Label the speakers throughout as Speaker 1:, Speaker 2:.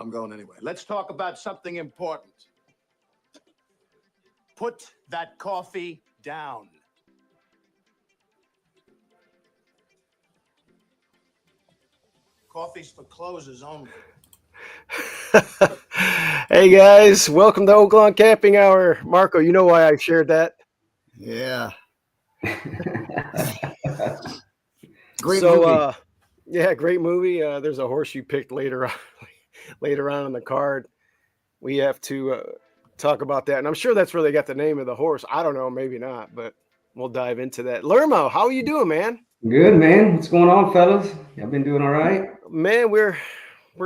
Speaker 1: I'm going anyway. Let's talk about something important. Put that coffee down. Coffee's for closers only.
Speaker 2: Hey guys, welcome to Oaklawn Camping Hour. Marco, you know why I shared that?
Speaker 3: Yeah.
Speaker 2: Great movie. Yeah, great movie. There's a horse you picked later on in the card. We have to talk about that, and I'm sure that's where they got the name of the horse. I don't know, maybe not, but we'll dive into that. Lerma, how are you doing, man?
Speaker 4: Good, man. What's going on, fellas? Y'all been doing all right?
Speaker 2: Man, we're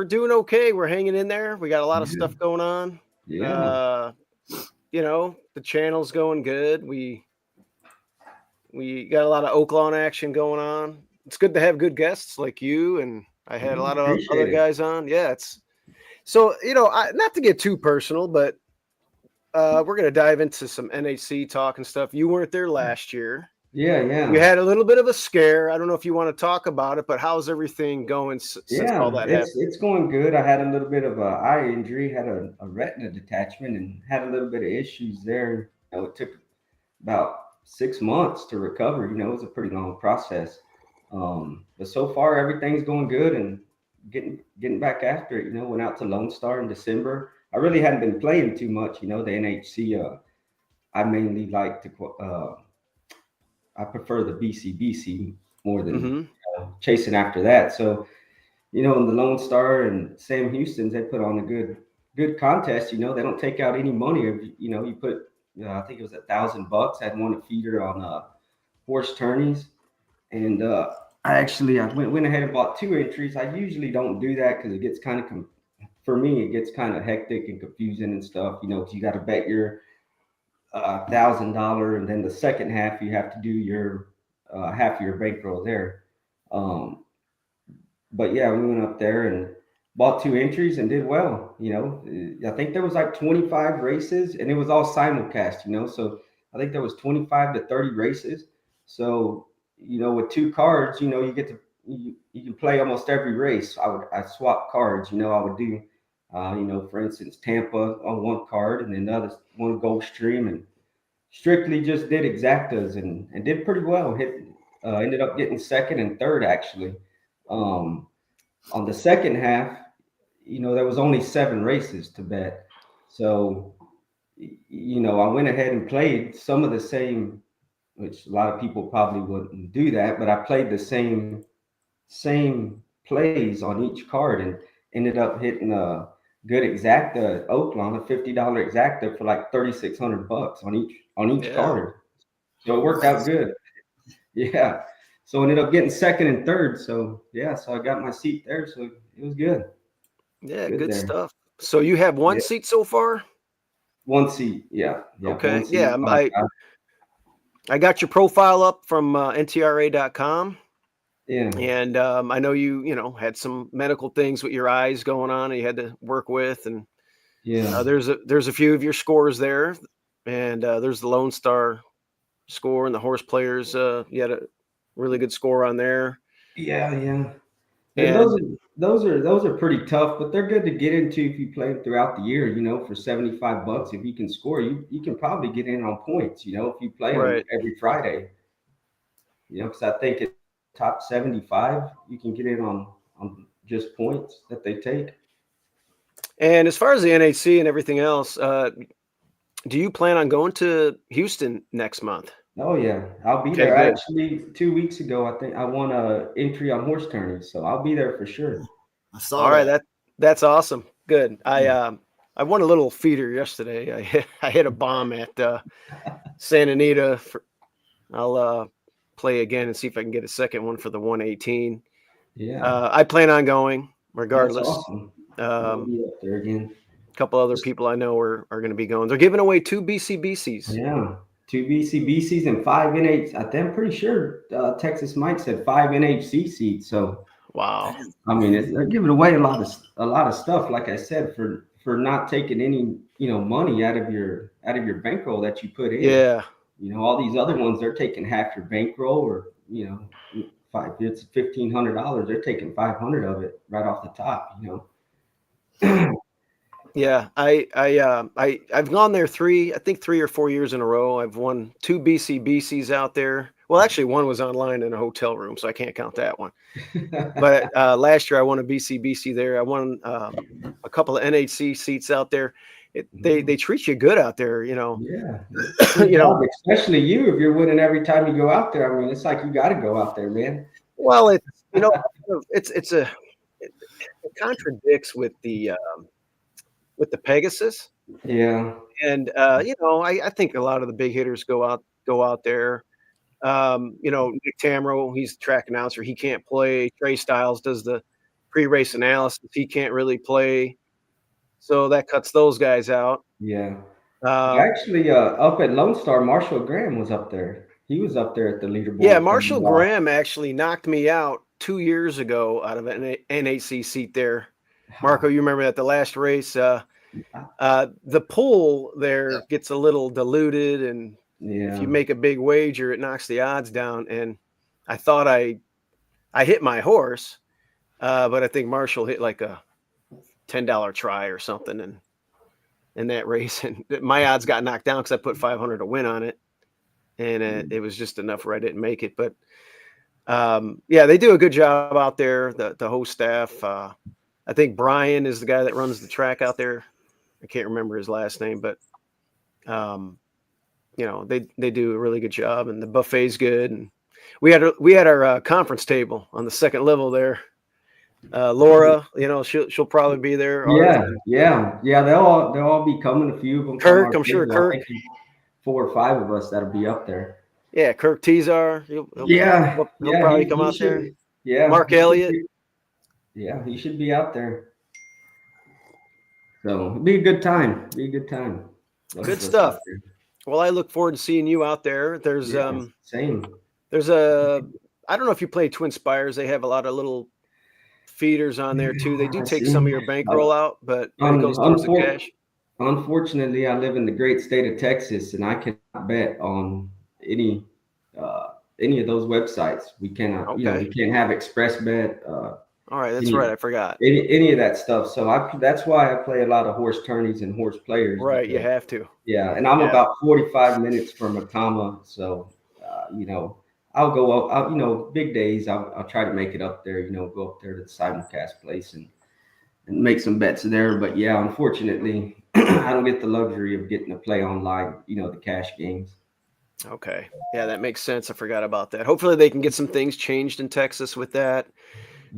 Speaker 2: doing okay. We're hanging in there. We got a lot of stuff going on.
Speaker 4: Yeah.
Speaker 2: The channel's going good. We got a lot of Oaklawn action going on. It's good to have good guests like you, and I had a lot of other guys on. Yeah, it's so not to get too personal, but we're going to dive into some NHC talk and stuff. You weren't there last year.
Speaker 4: Yeah.
Speaker 2: You had a little bit of a scare. I don't know if you want to talk about it, but how's everything going since all that happened?
Speaker 4: It's going good. I had a little bit of an eye injury, had a retina detachment, and had a little bit of issues there. It took about 6 months to recover. It was a pretty long process. But so far everything's going good and getting back after it. Went out to Lone Star in December. I really hadn't been playing too much. The NHC. I mainly like to. I prefer the BCBC more than chasing after that. So, in the Lone Star and Sam Houston's, they put on a good contest. They don't take out any money. If you put, I think it was $1,000. I had won a feeder on horse tourneys, and I went ahead and bought 2 entries. I usually don't do that because it gets kind of for me it gets kind of hectic and confusing and stuff. Because you got to bet your $1,000, and then the second half you have to do your half of your bankroll there. But yeah, we went up there and bought 2 entries and did well. I think there was like 25 races, and it was all simulcast. So I think there was 25 to 30 races. So with 2 cards, you get to you can play almost every race. I swap cards. I would do. For instance, Tampa on one card, and then the other one Gulfstream, and strictly just did exactas and did pretty well. Ended up getting second and third actually. On the second half, there was only 7 races to bet, so I went ahead and played some of the same, which a lot of people probably wouldn't do that, but I played the same plays on each card and ended up hitting a good exacta at Oaklawn, a $50 exacta for like $3,600 on each card. So it worked out good. Yeah. So I ended up getting second and third. So I got my seat there. So it was good.
Speaker 2: Yeah, good stuff. So you have one seat so far?
Speaker 4: 1 seat. Yeah.
Speaker 2: Okay. Yeah. I got your profile up from NTRA.com.
Speaker 4: Yeah.
Speaker 2: And I know you had some medical things with your eyes going on and you had to work with, and there's a few of your scores there, and there's the Lone Star score and the horse players. You had a really good score on there.
Speaker 4: Yeah. And those are pretty tough, but they're good to get into if you play them throughout the year. For $75, if you can score, you can probably get in on points. If you play them every Friday. Because I think it. Top 75, you can get in on just points that they take.
Speaker 2: And as far as the NHC and everything else, do you plan on going to Houston next month?
Speaker 4: Oh yeah, I'll be there. Good. Actually, 2 weeks ago, I think I won a entry on horse tourneys, so I'll be there for sure.
Speaker 3: I saw.
Speaker 2: All right, that's awesome. Good. I won a little feeder yesterday. I hit a bomb at Santa Anita. I'll play again and see if I can get a second one for the 118.
Speaker 4: Yeah.
Speaker 2: I plan on going regardless.
Speaker 4: That's awesome. I'll be up there again.
Speaker 2: A couple other people I know are going to be going. They're giving away 2 BCBCs.
Speaker 4: Yeah. 2 BCBCs and 5 NH. I'm pretty sure Texas Mike said 5 NHC seats. So
Speaker 2: wow.
Speaker 4: I mean, they're giving away a lot of stuff. Like I said, for not taking any money out of your bankroll that you put in.
Speaker 2: Yeah.
Speaker 4: All these other ones, they're taking half your bankroll, or if it's $1,500, they're taking $500 of it right off the top.
Speaker 2: Yeah, I've gone there I think 3 or 4 years in a row. I've won 2 BCBCs out there. Well, actually, one was online in a hotel room, so I can't count that one. But last year I won a BCBC there. I won a couple of NHC seats out there. They treat you good out there, you know.
Speaker 4: Yeah.
Speaker 2: You know,
Speaker 4: Especially you, if you're winning every time you go out there. I mean, it's like you got to go out there, man.
Speaker 2: well, it's you know, it's a it, it contradicts with the Pegasus,
Speaker 4: Yeah.
Speaker 2: and you know, I think a lot of the big hitters go out there. You know, Nick Tamro, he's the track announcer. He can't play. Trey Styles does the pre-race analysis. He can't really play, so that cuts those guys out.
Speaker 4: Yeah.
Speaker 2: Um,
Speaker 4: Actually, up at Lone Star, Marshall Graham was up there. He was up there at the
Speaker 2: yeah,
Speaker 4: leaderboard for a
Speaker 2: Marshall
Speaker 4: while.
Speaker 2: Graham actually knocked me out 2 years ago out of an NHC seat there. Marco, you remember that the last race, the pool there gets a little diluted, and if you
Speaker 4: Yeah.
Speaker 2: make a big wager, it knocks the odds down. And I thought I hit my horse, but I think Marshall hit like a $10 try or something, and in that race, and my odds got knocked down because I put 500 to win on it, and it was just enough where I didn't make it. But yeah, they do a good job out there. The whole staff. I think Brian is the guy that runs the track out there. I can't remember his last name, but you know, they do a really good job, and the buffet's good. And we had our conference table on the second level there. Laura, you know, she'll probably be there.
Speaker 4: Yeah, yeah, yeah. They'll all be coming. A few of them from
Speaker 2: Kirk,
Speaker 4: our
Speaker 2: I'm sure
Speaker 4: table. I
Speaker 2: Kirk.
Speaker 4: think 4 or 5 of us that'll be up there.
Speaker 2: Yeah, Kirk Tezar.
Speaker 4: Yeah,
Speaker 2: He'll
Speaker 4: yeah.
Speaker 2: probably come out
Speaker 4: should,
Speaker 2: there.
Speaker 4: Yeah,
Speaker 2: Mark
Speaker 4: he should
Speaker 2: Elliott.
Speaker 4: yeah, he should be out there. So it'll be a good time. Be a good time.
Speaker 2: Good stuff. Well, I look forward to seeing you out there. There's
Speaker 4: Same.
Speaker 2: there's a I don't know if you play Twin Spires. They have a lot of little feeders on there too. They do
Speaker 4: I
Speaker 2: take
Speaker 4: see.
Speaker 2: some of your bankroll out, but it goes towards the cash.
Speaker 4: Unfortunately, I live in the great state of Texas, and I cannot bet on any of those websites. We cannot, you know,
Speaker 2: Okay.
Speaker 4: we can't have express bet.
Speaker 2: All right, that's
Speaker 4: any-
Speaker 2: right. I forgot.
Speaker 4: any of that stuff. So that's why I play a lot of horse tourneys and horse players.
Speaker 2: Right, you
Speaker 4: because-
Speaker 2: have to.
Speaker 4: Yeah, and I'm
Speaker 2: Yeah.
Speaker 4: about 45 minutes from Atama, so you know, I'll go up. You know, big days, I'll try to make it up there. You know, go up there to the simulcast place and make some bets there. But yeah, unfortunately, I don't get the luxury of getting to play online. You know, the cash games.
Speaker 2: Okay. Yeah, that makes sense. I forgot about that. Hopefully they can get some things changed in Texas with that.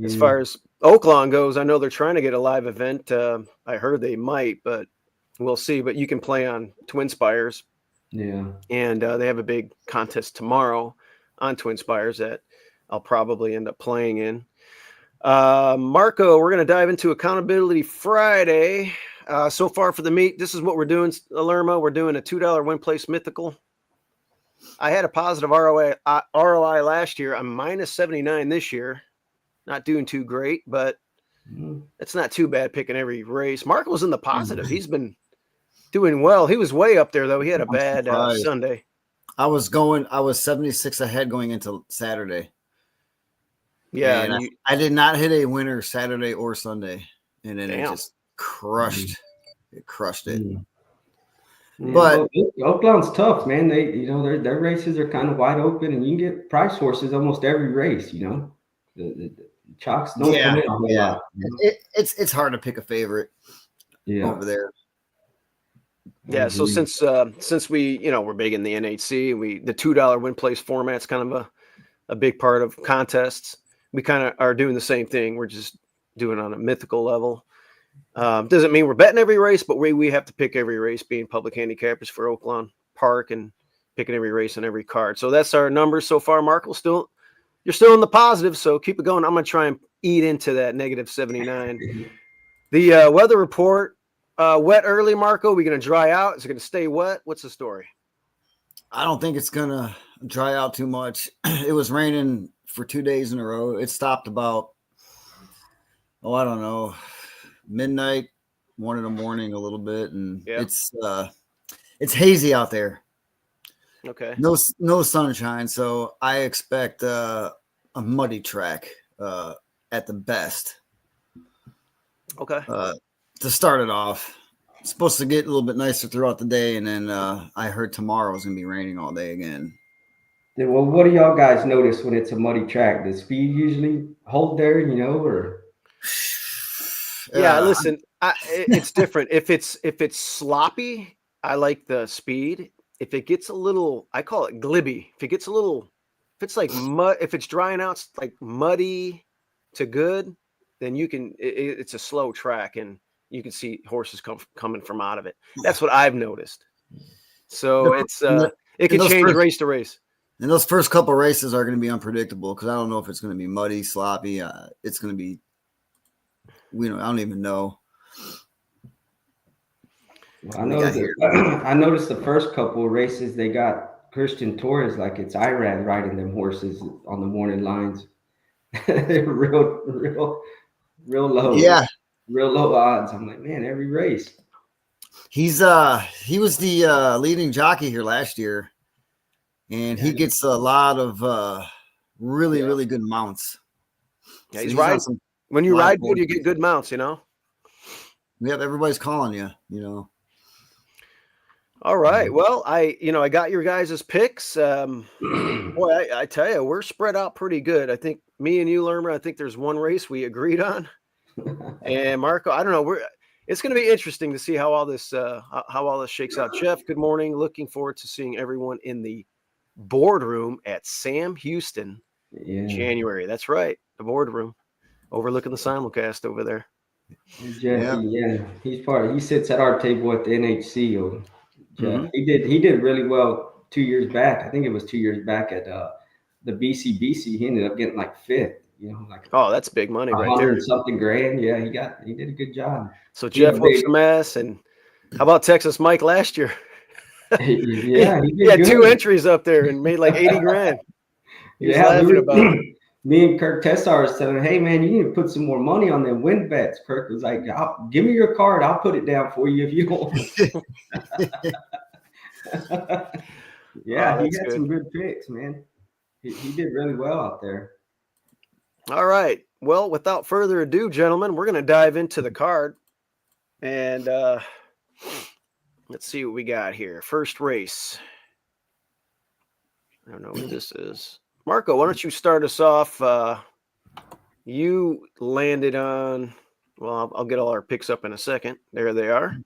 Speaker 2: As far as Oaklawn goes, I know they're trying to get a live event. I heard they might, but we'll see. But you can play on Twin Spires.
Speaker 4: Yeah.
Speaker 2: And they have a big contest tomorrow on Twin Spires that I'll probably end up playing in. Marco, we're going to dive into Accountability Friday. So far for the meet, this is what we're doing, Lerma. We're doing a $2 win place mythical. I had a positive ROI last year. I'm minus 79 this year. Not doing too great, but it's not too bad picking every race. Marco's in the positive. He's been doing well. He was way up there, though. He had a bad Sunday.
Speaker 3: I was 76 ahead going into Saturday.
Speaker 2: Yeah.
Speaker 3: And I did not hit a winner Saturday or Sunday. And then it just crushed. It crushed it. But
Speaker 4: Oaklawn's tough, man. They, you know, their races are kind of wide open, and you can get price horses almost every race. You know, the chalks don't come in a whole lot. You know?
Speaker 3: It's hard to pick a favorite over there.
Speaker 2: Yeah, so since we, you know, we're big in the NHC, the $2 win place format's kind of a big part of contests. We kind of are doing the same thing. We're just doing it on a mythical level. Doesn't mean we're betting every race, but we have to pick every race, being public handicappers for Oaklawn Park and picking every race on every card. So that's our numbers so far. Mark, you're still in the positive, so keep it going. I'm going to try and eat into that negative 79. The weather report, wet early, Marco. Are we going to dry out? Is it going to stay wet? What's the story?
Speaker 3: I don't think it's going to dry out too much. It was raining for 2 days in a row. It stopped about, I don't know, midnight, 1 in the morning a little bit. And it's hazy out there.
Speaker 2: Okay.
Speaker 3: No sunshine. So I expect a muddy track at the best.
Speaker 2: Okay.
Speaker 3: to start it off. It's supposed to get a little bit nicer throughout the day, and then I heard tomorrow is going to be raining all day again.
Speaker 4: Then, well, what do y'all guys notice when it's a muddy track? Does speed usually hold there, or?
Speaker 2: Yeah, listen, it's different. If it's sloppy, I like the speed. If it gets a little, I call it glibby. If it's like mud, if it's drying out, it's like muddy to good, then it's a slow track, and you can see horses coming from out of it. That's what I've noticed. So it can change race to race.
Speaker 3: And those first couple races are going to be unpredictable because I don't know if it's going to be muddy, sloppy. It's going to be, I don't even know.
Speaker 4: Well, I noticed the first couple of races they got Christian Torres like it's Iran riding them horses on the morning lines. They're real low.
Speaker 3: Yeah,
Speaker 4: real low odds. I'm like, man, every race.
Speaker 3: He was the leading jockey here last year, and he gets a lot of really good mounts.
Speaker 2: Yeah, he's riding. When you ride good, you get good mounts.
Speaker 3: Yep, everybody's calling you.
Speaker 2: All right. Well, I got your guys' picks. Boy, I tell you, we're spread out pretty good. I think me and you, Lerma, I think there's one race we agreed on. And Marco, I don't know. It's going to be interesting to see how all this shakes out. Jeff, good morning. Looking forward to seeing everyone in the boardroom at Sam Houston, January. That's right, the boardroom, overlooking the simulcast over there.
Speaker 4: Jeffy, he sits at our table at the NHC. Jeff, he did really well 2 years back. I think it was 2 years back at the BCBC. He ended up getting like fifth.
Speaker 2: That's big money right there.
Speaker 4: Something grand. Yeah, he did a good job.
Speaker 2: So Jeff whooped some ass. And how about Texas Mike last year?
Speaker 4: He
Speaker 2: had good. 2 entries up there and made like 80 grand. He was laughing about it.
Speaker 4: Me and Kirk Tessar was telling him, hey man, you need to put some more money on them win bets. Kirk was like, give me your card, I'll put it down for you if you don't. He had some good picks, man. He did really well out there.
Speaker 2: All right. Well, without further ado, gentlemen, we're going to dive into the card. And let's see what we got here. First race. I don't know what this is. Marco, why don't you start us off? You landed on, well, I'll get all our picks up in a second. There they are.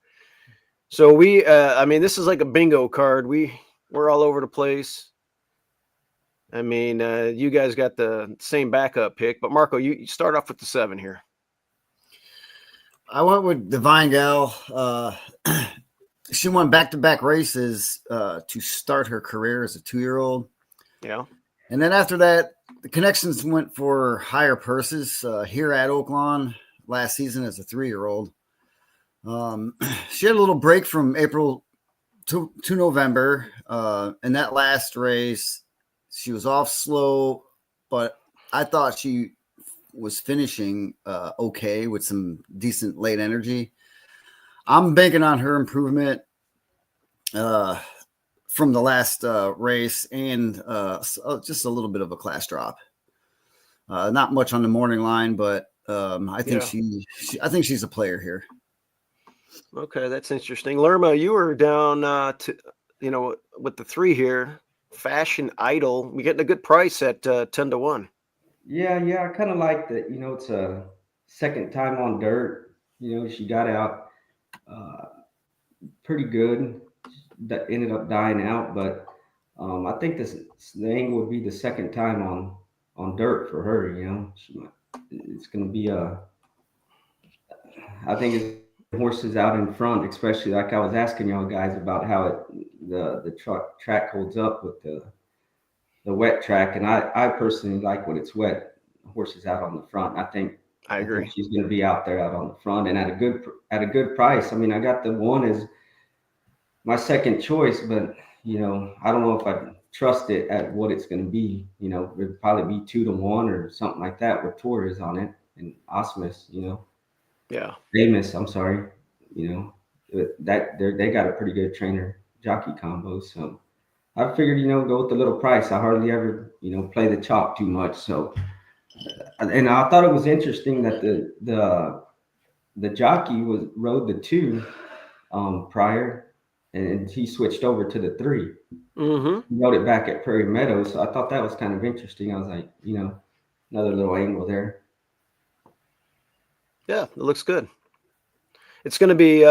Speaker 2: So this is like a bingo card. We're all over the place. I mean, you guys got the same backup pick, but Marco, you start off with the 7 here.
Speaker 3: I went with Divine Gal. She won back-to-back races to start her career as a 2-year-old.
Speaker 2: Yeah.
Speaker 3: And then after that, the connections went for higher purses here at Oaklawn last season as a 3-year-old. She had a little break from April to November. In that last race, she was off slow, but I thought she was finishing okay with some decent late energy. I'm banking on her improvement from the last race and just a little bit of a class drop. Not much on the morning line, but I think I think she's a player here.
Speaker 2: Okay, that's interesting. Lerma, you were down with the 3 here. Fashion Idol. We getting a good price at 10-1.
Speaker 4: Yeah, I kind of like that. It's a second time on dirt. She got out pretty good. That ended up dying out, but I think the angle would be the second time on dirt for her. It's going to be I think it's horses out in front, especially like I was asking y'all guys about how the track holds up with the wet track, and I personally like when it's wet, horses out on the front. I agree. I think she's going to be out there out on the front and at a good price. I mean, I got the 1 as my second choice, but I don't know if I trust it at what it's going to be. It'd probably be 2-1 or something like that with Torres on it and Osmus.
Speaker 2: Yeah.
Speaker 4: Amos, I'm sorry. That they got a pretty good trainer jockey combo. So I figured, go with the little price. I hardly ever, play the chalk too much. So, and I thought it was interesting that the jockey rode the 2 prior, and he switched over to the 3.
Speaker 2: Mm-hmm.
Speaker 4: He rode it back at Prairie Meadows, so I thought that was kind of interesting. I was like, another little angle there.
Speaker 2: Yeah, it looks good. It's going to be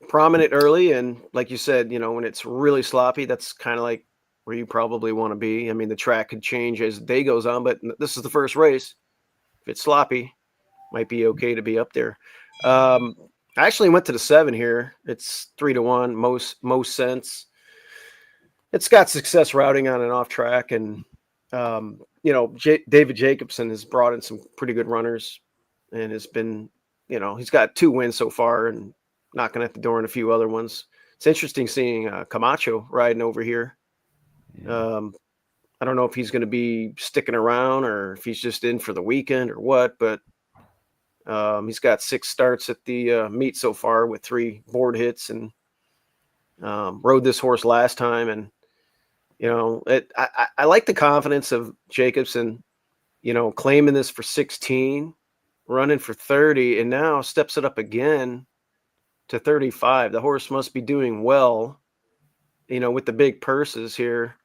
Speaker 2: prominent early, and like you said, when it's really sloppy, that's kind of like where you probably want to be. I mean, the track could change as the day goes on, but this is the first race. If it's sloppy, might be okay to be up there. I actually went to the 7 here. It's 3-1, most sense. It's got success routing on and off track, and David Jacobson has brought in some pretty good runners, and has been, he's got 2 wins so far, and knocking at the door in a few other ones. It's interesting seeing Camacho riding over here.
Speaker 4: Yeah.
Speaker 2: I don't know if he's going to be sticking around or if he's just in for the weekend or what, but he's got 6 starts at the meet so far with 3 board hits, and rode this horse last time. And, I like the confidence of Jacobson, claiming this for 16, running for 30, and now steps it up again to 35. The horse must be doing well, with the big purses here.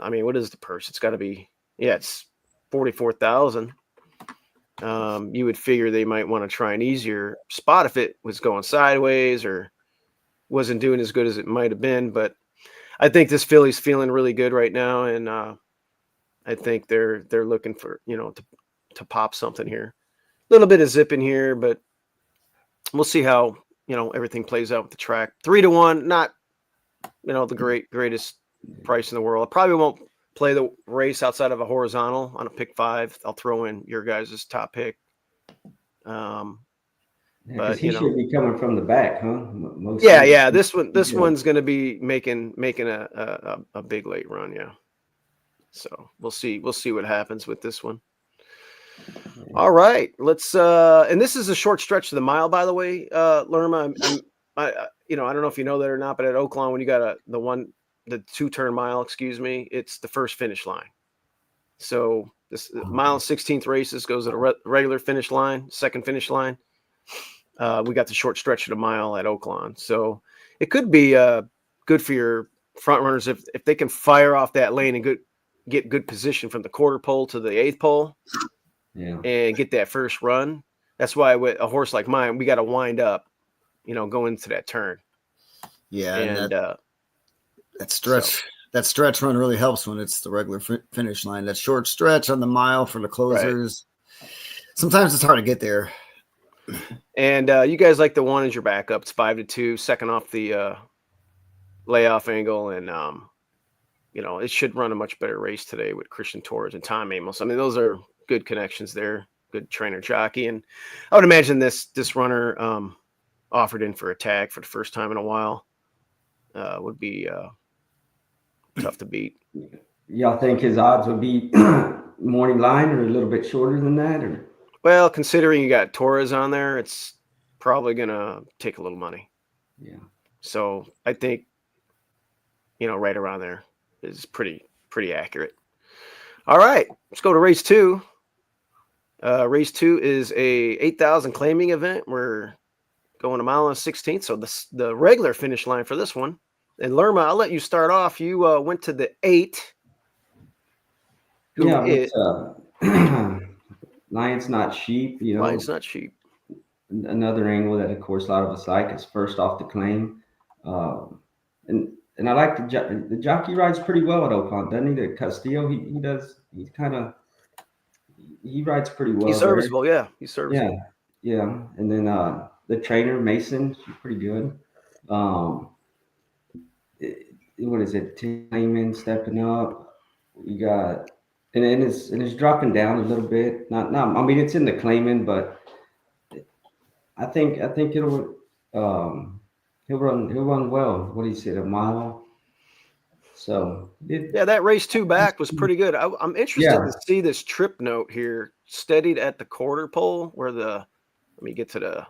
Speaker 2: I mean, what is the purse? It's got to be, it's 44,000. You would figure they might want to try an easier spot if it was going sideways or wasn't doing as good as it might have been. But I think this filly's feeling really good right now, and I think they're looking for to pop something here. A little bit of zip in here, but we'll see how everything plays out with the track. 3-1, not the greatest price in the world. I probably won't play the race outside of a horizontal on a pick 5. I'll throw in your guys' top pick.
Speaker 4: But he should be coming from the back, huh?
Speaker 2: Yeah. This one's going to be making a big late run. Yeah. So we'll see what happens with this one. All right, let's and this is a short stretch of the mile, by the way, Lerma. I don't know if you know that or not, but at Oaklawn, when you got the 2-turn mile, it's the first finish line. So this mile and 16th races goes at a regular finish line, second finish line. We got the short stretch of the mile at Oaklawn, so it could be good for your front runners if they can fire off that lane and get good position from the quarter pole to the 8th pole.
Speaker 3: Yeah.
Speaker 2: And get that first run. That's why with a horse like mine, we got to wind up, going into that turn.
Speaker 3: Yeah,
Speaker 2: and
Speaker 3: that stretch run really helps when it's the regular finish line. That short stretch on the mile for the closers. Right. Sometimes it's hard to get there.
Speaker 2: And you guys like the 1 as your backup. It's 5-2, second off the layoff angle, and it should run a much better race today with Christian Torres and Tom Amos. I mean, those are good connections there, good trainer jockey. And I would imagine this runner offered in for a tag for the first time in a while would be tough to beat.
Speaker 4: Y'all think his odds would be morning line or a little bit shorter than that? Or?
Speaker 2: Well, considering you got Torres on there, it's probably going to take a little money.
Speaker 4: Yeah. So
Speaker 2: I think, right around there is pretty accurate. All right, let's go to race 2. Race 2 is a 8,000 claiming event. We're going a mile and 16th. So the regular finish line for this one. And Lerma, I'll let you start off. You went to the 8.
Speaker 4: Lion's Not Sheep.
Speaker 2: Lion's Not Sheep.
Speaker 4: Another angle that, of course, a lot of us like is first off the claim. And I like the jockey rides pretty well at Oaklawn, doesn't he? The Castillo, he does. He rides pretty well.
Speaker 2: He's serviceable, yeah. He's serviceable.
Speaker 4: Yeah. And then the trainer Mason, she's pretty good. What is it? Clayman stepping up. You got and it's dropping down a little bit. Not. I mean, it's in the Clayman, but I think it'll he'll run well. What do you say? A mile. So
Speaker 2: that race 2 back was pretty good. I'm interested to see this trip note here steadied at the quarter pole where let me get to the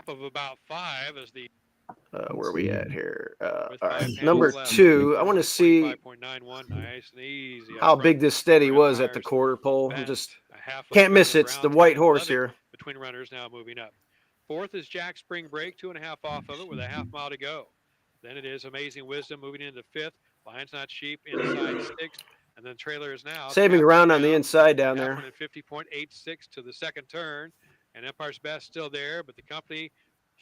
Speaker 5: of about 5 is the
Speaker 2: where are we at here? All right, number 2. I want to see
Speaker 5: 5.91, nice and easy.
Speaker 2: how big this steady was at the quarter pole. I'm just can't miss it. It's the white horse here.
Speaker 5: between runners now moving up. Fourth is Jack Spring Break, 2.5 off of it with a half mile to go. Then it is Amazing Wisdom moving into fifth. Lions Not Sheep inside sixth. And then trailer is now
Speaker 2: Saving ground on the inside down there.
Speaker 5: 50.86 to the second turn. And Empire's Best still there, but the company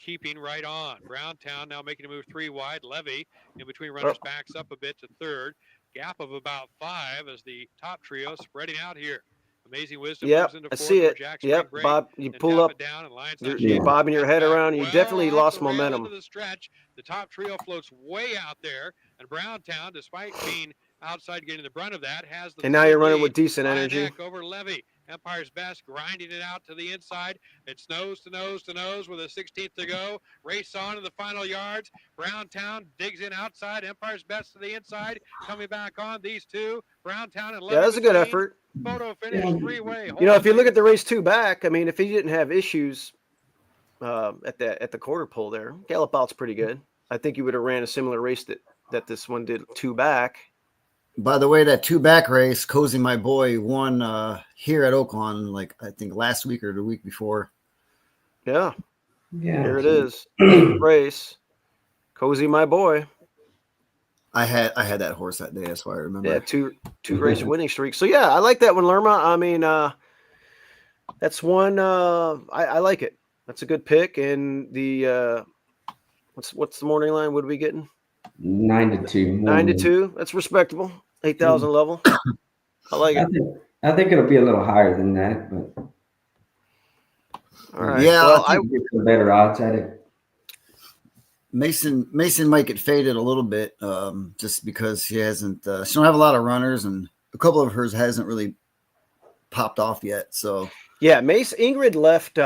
Speaker 5: keeping right on. Browntown now making a move 3 wide. Levy in between runners backs up a bit to third. Gap of about 5 as the top trio spreading out here. Amazing Wisdom moves into fourth.
Speaker 2: I see it.
Speaker 5: Yep,
Speaker 2: Bob, you pull up.
Speaker 5: Down and
Speaker 2: You're bobbing your head around. You definitely lost momentum.
Speaker 5: Into the stretch. The top trio floats way out there, and Browntown, despite being outside getting the brunt of that, has the.
Speaker 2: And now you're running with decent energy.
Speaker 5: Over Levy. Empire's Best grinding it out to the inside. It's nose to nose to nose with a 16th to go. Race on to the final yards. Browntown digs in outside. Empire's Best to the inside. Coming back on these two. Browntown and Levy.
Speaker 2: Yeah, that's a good effort.
Speaker 5: Photo finish 3-way.
Speaker 2: You know, if you look at the race 2 back, I mean, if he didn't have issues at the quarter pole there, Gallop Out's pretty good. I think you would have ran a similar race that this one did 2 back.
Speaker 3: By the way, that 2 back race, Cozy, my boy, won here at Oaklawn, like I think last week or the week before.
Speaker 2: Yeah.
Speaker 4: Yeah.
Speaker 2: Here it is. 8th race. Cozy, my boy.
Speaker 3: I had that horse that day. That's why I remember.
Speaker 2: Yeah, two race winning streak. So yeah, I like that one, Lerma. I mean, that's one. I like it. That's a good pick. And the what's the morning line? What are we getting?
Speaker 4: 9-2.
Speaker 2: 9-2. That's respectable. 8,000 level. I like it.
Speaker 4: I think it'll be a little higher than that, but
Speaker 2: all right.
Speaker 3: Yeah,
Speaker 2: well,
Speaker 4: I think it's better odds at it.
Speaker 3: Mason might get faded a little bit, just because she hasn't. She don't have a lot of runners, and a couple of hers hasn't really popped off yet. So
Speaker 2: yeah, Ingrid left.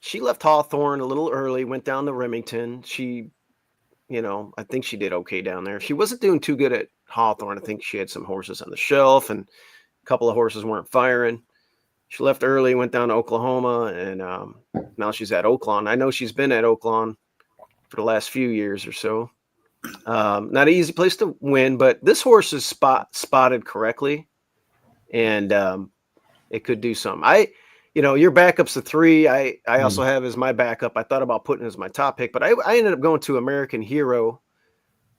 Speaker 2: She left Hawthorne a little early. Went down to Remington. She, I think she did okay down there. She wasn't doing too good at Hawthorne. I think she had some horses on the shelf, and a couple of horses weren't firing. She left early, went down to Oklahoma, and now she's at Oaklawn. I know she's been at Oaklawn for the last few years or so. Not an easy place to win, but this horse is spotted correctly, and it could do something. Your backup's a 3. I also have as my backup. I thought about putting it as my top pick, but I ended up going to American Hero.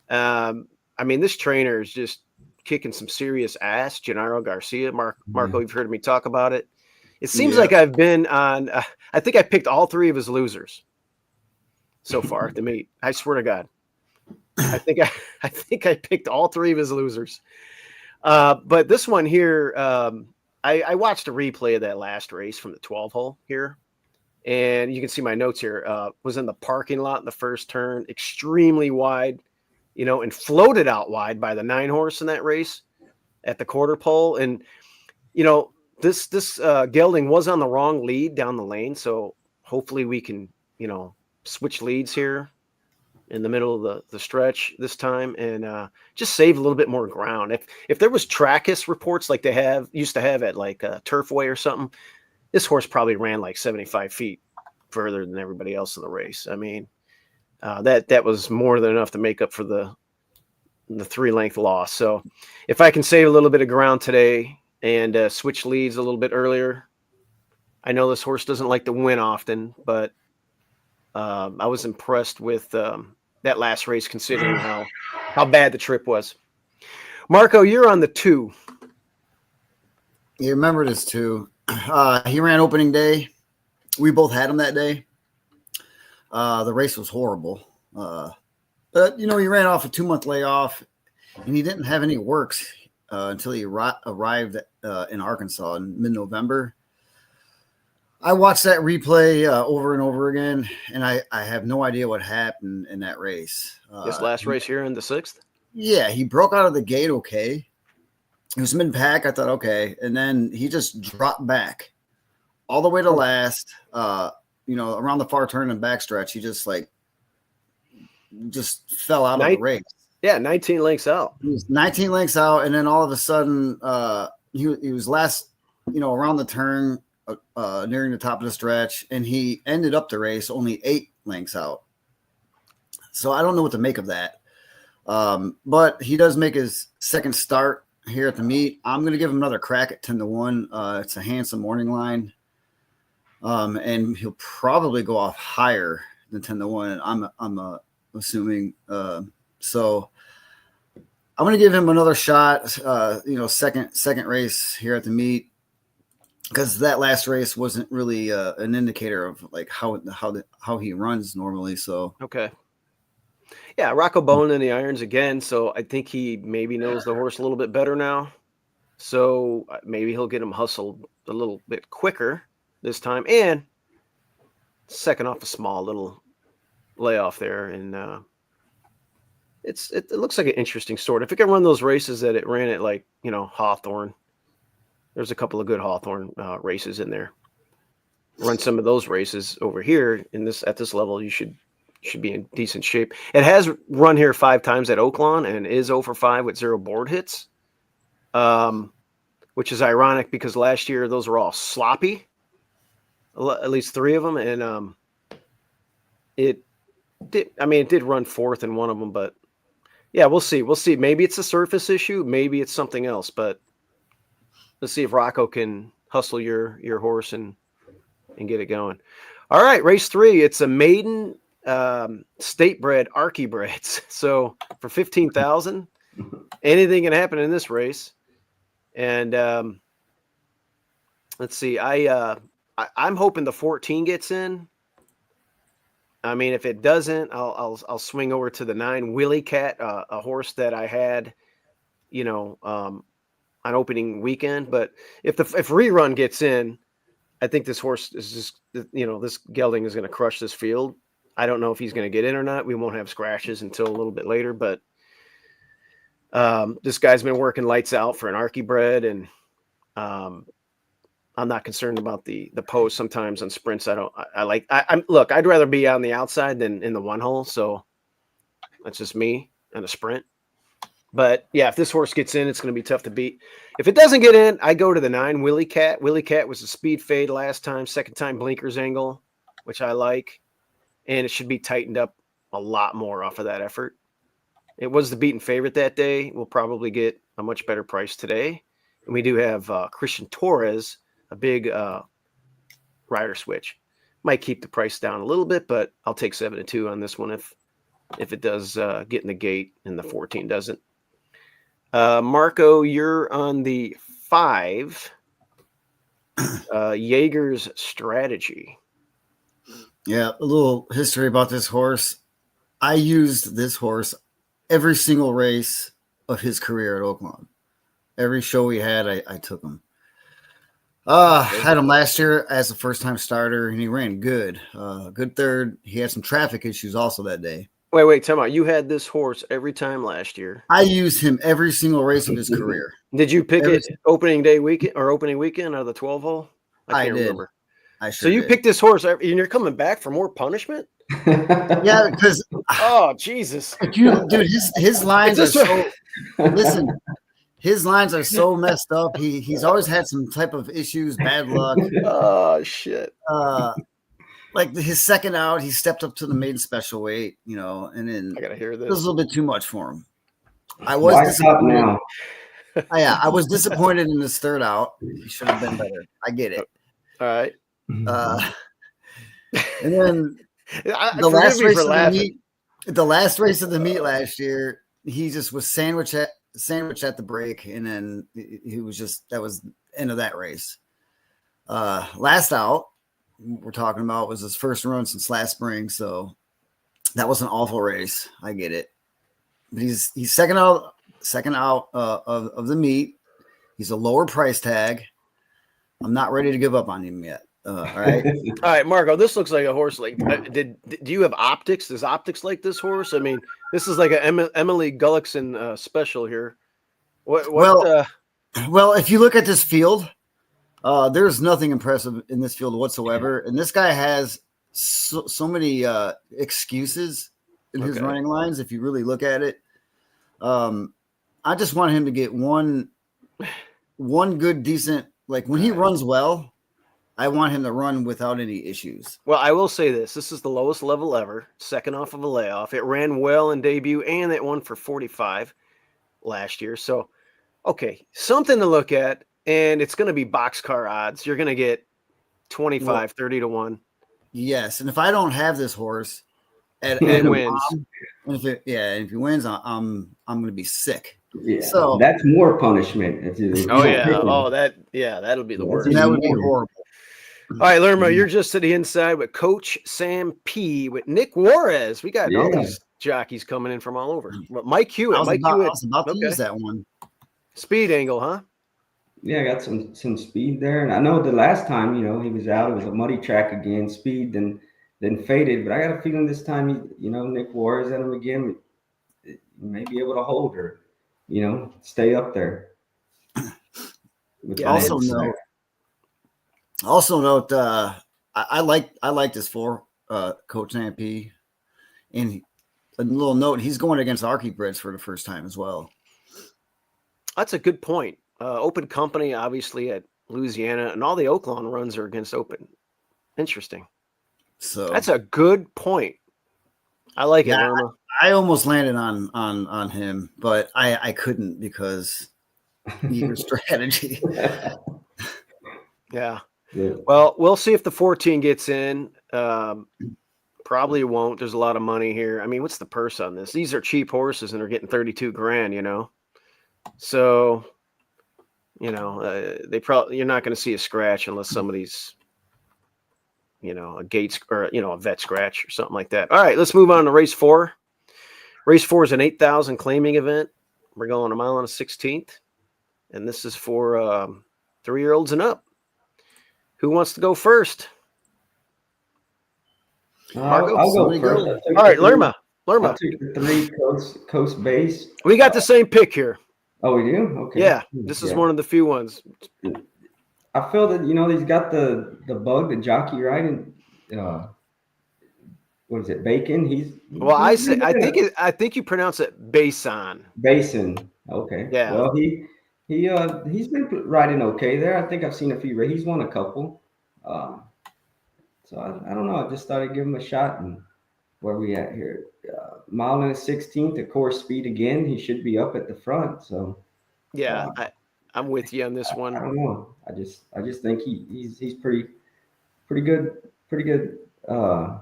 Speaker 2: I mean, this trainer is just kicking some serious ass. Gennaro Garcia, Marco, you've heard me talk about it. It seems like I've been on. I think I picked all 3 of his losers so far at the meet. I swear to God, I think I picked all 3 of his losers. But this one here, I watched a replay of that last race from the 12 hole here, and you can see my notes here. Was in the parking lot in the first turn, extremely wide, and floated out wide by the 9 horse in that race at the quarter pole. And, this gelding was on the wrong lead down the lane. So hopefully we can, switch leads here in the middle of the stretch this time and just save a little bit more ground. If there was Trackus reports like they used to have at like Turfway or something, this horse probably ran like 75 feet further than everybody else in the race. I mean, that was more than enough to make up for the 3-length loss. So if I can save a little bit of ground today and switch leads a little bit earlier, I know this horse doesn't like to win often, but I was impressed with that last race considering how bad the trip was. Marco, you're on the 2.
Speaker 3: you remember this too. He ran opening day. We both had him that day. The race was horrible. But, he ran off a 2-month layoff, and he didn't have any works until he arrived in Arkansas in mid-November. I watched that replay over and over again, and I have no idea what happened in that race.
Speaker 2: This last race here in the 6th?
Speaker 3: Yeah, he broke out of the gate okay. He was mid-pack. I thought, okay. And then he just dropped back all the way to last, around the far turn and backstretch. He just fell out of the race.
Speaker 2: Yeah, 19 lengths out.
Speaker 3: He was 19 lengths out, and then all of a sudden he was last, around the turn, nearing the top of the stretch, and he ended up the race only 8 lengths out. So I don't know what to make of that. But he does make his second start here at the meet. I'm going to give him another crack at 10-1. It's a handsome morning line. and he'll probably go off higher than 10-1. I'm assuming. So I'm going to give him another shot. Second race here at the meet, because that last race wasn't really an indicator of like how he runs normally. So
Speaker 2: Okay. Yeah, Rocco Bone in the irons again, so I think he maybe knows the horse a little bit better now. So maybe he'll get him hustled a little bit quicker this time, and second off a small little layoff there, and it looks like an interesting sort. If it can run those races that it ran at, like Hawthorne, there's a couple of good Hawthorne races in there. Run some of those races over here at this level, you should be in decent shape. It has run here 5 times at Oaklawn and is 0 for 5 with 0 board hits, which is ironic because last year those were all sloppy, at least 3 of them, and it did run 4th in one of them, but yeah, we'll see. Maybe it's a surface issue, maybe it's something else, but let's see if Rocco can hustle your horse and get it going. All right, race 3. It's a maiden state bred Archie breds. So for 15,000, anything can happen in this race. And let's see. I'm hoping the 14 gets in. I mean, if it doesn't, I'll swing over to the 9 Willie Cat, a horse that I had, on opening weekend. But if Rerun gets in, I think this horse is just, this gelding is going to crush this field. I don't know if he's going to get in or not. We won't have scratches until a little bit later, but this guy's been working lights out for an Archie bred, and I'm not concerned about the post. Sometimes on sprints, look, I'd rather be on the outside than in the one hole. So that's just me in a sprint. But yeah, if this horse gets in, it's going to be tough to beat. If it doesn't get in, I go to the 9 Willie Cat. Willie Cat was a speed fade last time, second time blinkers angle, which I like. And it should be tightened up a lot more off of that effort. It was the beaten favorite that day. We'll probably get a much better price today. And we do have Christian Torres, a big rider switch. Might keep the price down a little bit, but I'll take 7-2 on this one if it does get in the gate and the 14 doesn't. Marco, you're on the 5. Jaeger's Strategy.
Speaker 3: Yeah, a little history about this horse. I used this horse every single race of his career at Oaklawn. Every show we had, I took him. Had him last year as a first-time starter, and he ran good. Good third. He had some traffic issues also that day.
Speaker 2: Wait, tell me. You had this horse every time last year.
Speaker 3: I used him every single race of his career.
Speaker 2: Did you pick it opening weekend of the 12 hole? I can't remember. So you picked this horse, and you're coming back for more punishment?
Speaker 3: Yeah, because
Speaker 2: Jesus,
Speaker 3: dude, his lines are so. Listen, his lines are so messed up. He's always had some type of issues, bad luck.
Speaker 2: Oh shit.
Speaker 3: Like his second out, he stepped up to the maiden special weight, and then
Speaker 2: I gotta hear this.
Speaker 3: It was a little bit too much for him. I was disappointed.
Speaker 4: Now?
Speaker 3: I was disappointed in his third out. He should have been better. I get it.
Speaker 2: All right.
Speaker 3: And then the last race of the meet last year, he just was sandwich at the break, and then he was that was the end of that race. Last out we're talking about was his first run since last spring, so that was an awful race. I get it, but he's second out of the meet. He's a lower price tag. I'm not ready to give up on him yet. All right, Marco. This looks like a horse. Like, do you have optics? Does optics like this horse? I mean, this is like an Emily Gullickson special here. Well, if you look at this field, there's nothing impressive in this field whatsoever, and this guy has so many excuses in his running lines. If you really look at it, I just want him to get one good, decent. Like when he runs well, I want him to run without any issues.
Speaker 2: Well, I will say this. This is the lowest level ever, second off of a layoff. It ran well in debut, and it won for 45 last year. So, okay, something to look at, and it's going to be boxcar odds. You're going to get 25, 30 to 1.
Speaker 3: Yes, and if I don't have this horse at
Speaker 2: He
Speaker 3: a
Speaker 2: wins.
Speaker 3: bomb, and if he wins, I'm going to be sick.
Speaker 4: Yeah,
Speaker 3: So
Speaker 4: that's more punishment. If you
Speaker 2: Oh
Speaker 4: don't
Speaker 2: yeah.
Speaker 4: pick him.
Speaker 2: Oh, that'll be the
Speaker 4: That's
Speaker 2: worst.
Speaker 3: and
Speaker 4: even
Speaker 3: that would be
Speaker 4: more.
Speaker 3: horrible.
Speaker 2: All right, Lerma, you're just to the inside with Coach Sam P with Nick Juarez. We got all
Speaker 4: Yeah.
Speaker 2: these jockeys coming in from all over. But Mike
Speaker 3: I
Speaker 2: Hewitt.
Speaker 3: was
Speaker 2: Mike
Speaker 3: about, I
Speaker 2: Hewitt.
Speaker 3: was about to
Speaker 2: Okay.
Speaker 3: use that one.
Speaker 2: Speed angle, huh?
Speaker 4: Yeah, I got some speed there, and I know the last time he was out, it was a muddy track again, speed then faded. But I got a feeling this time, Nick Juarez at him again, he may be able to hold her, stay up there.
Speaker 2: Yeah,
Speaker 3: Also note, I like this for Coach MP, and a little note, he's going against Archie Brits for the first time as well.
Speaker 2: That's a good point. Open company, obviously, at Louisiana, and all the Oaklawn runs are against Open. Interesting.
Speaker 3: So
Speaker 2: That's a good point. I like it,
Speaker 3: Yeah,
Speaker 2: Lerma.
Speaker 3: I almost landed on him, but I couldn't because your strategy.
Speaker 2: Yeah.
Speaker 4: Yeah.
Speaker 2: Well, we'll see if the 14 gets in. Probably won't. There's a lot of money here. I mean, what's the purse on this? These are cheap horses and they're getting 32 grand, So, they probably, you're not going to see a scratch unless somebody's, a gate or, a vet scratch or something like that. All right, let's move on to race 4. Race 4 is an 8,000 claiming event. We're going a mile and a 16th. And this is for 3-year-olds and up. Who wants to go first? Marco?
Speaker 4: I'll go
Speaker 3: Somebody
Speaker 4: first.
Speaker 3: go.
Speaker 2: All right, Lerma.
Speaker 4: I took the 3 coast base.
Speaker 2: We got the same pick here.
Speaker 4: Oh, we do? Okay.
Speaker 2: Yeah, this is one of the few ones.
Speaker 4: I feel that he's got the bug, the jockey, right? And what is it, Bacon?
Speaker 2: Well, I think you pronounce it Basin.
Speaker 4: Basin. Okay.
Speaker 2: Yeah.
Speaker 4: Well, he's been riding okay there. I think I've seen a few. He's won a couple. So I don't know. I just thought I'd give him a shot. And where we at here? Mile and a 16th, of course, speed again. He should be up at the front. So
Speaker 2: yeah, I'm with you on this one.
Speaker 4: I don't know. I just think he's pretty good. Pretty good. I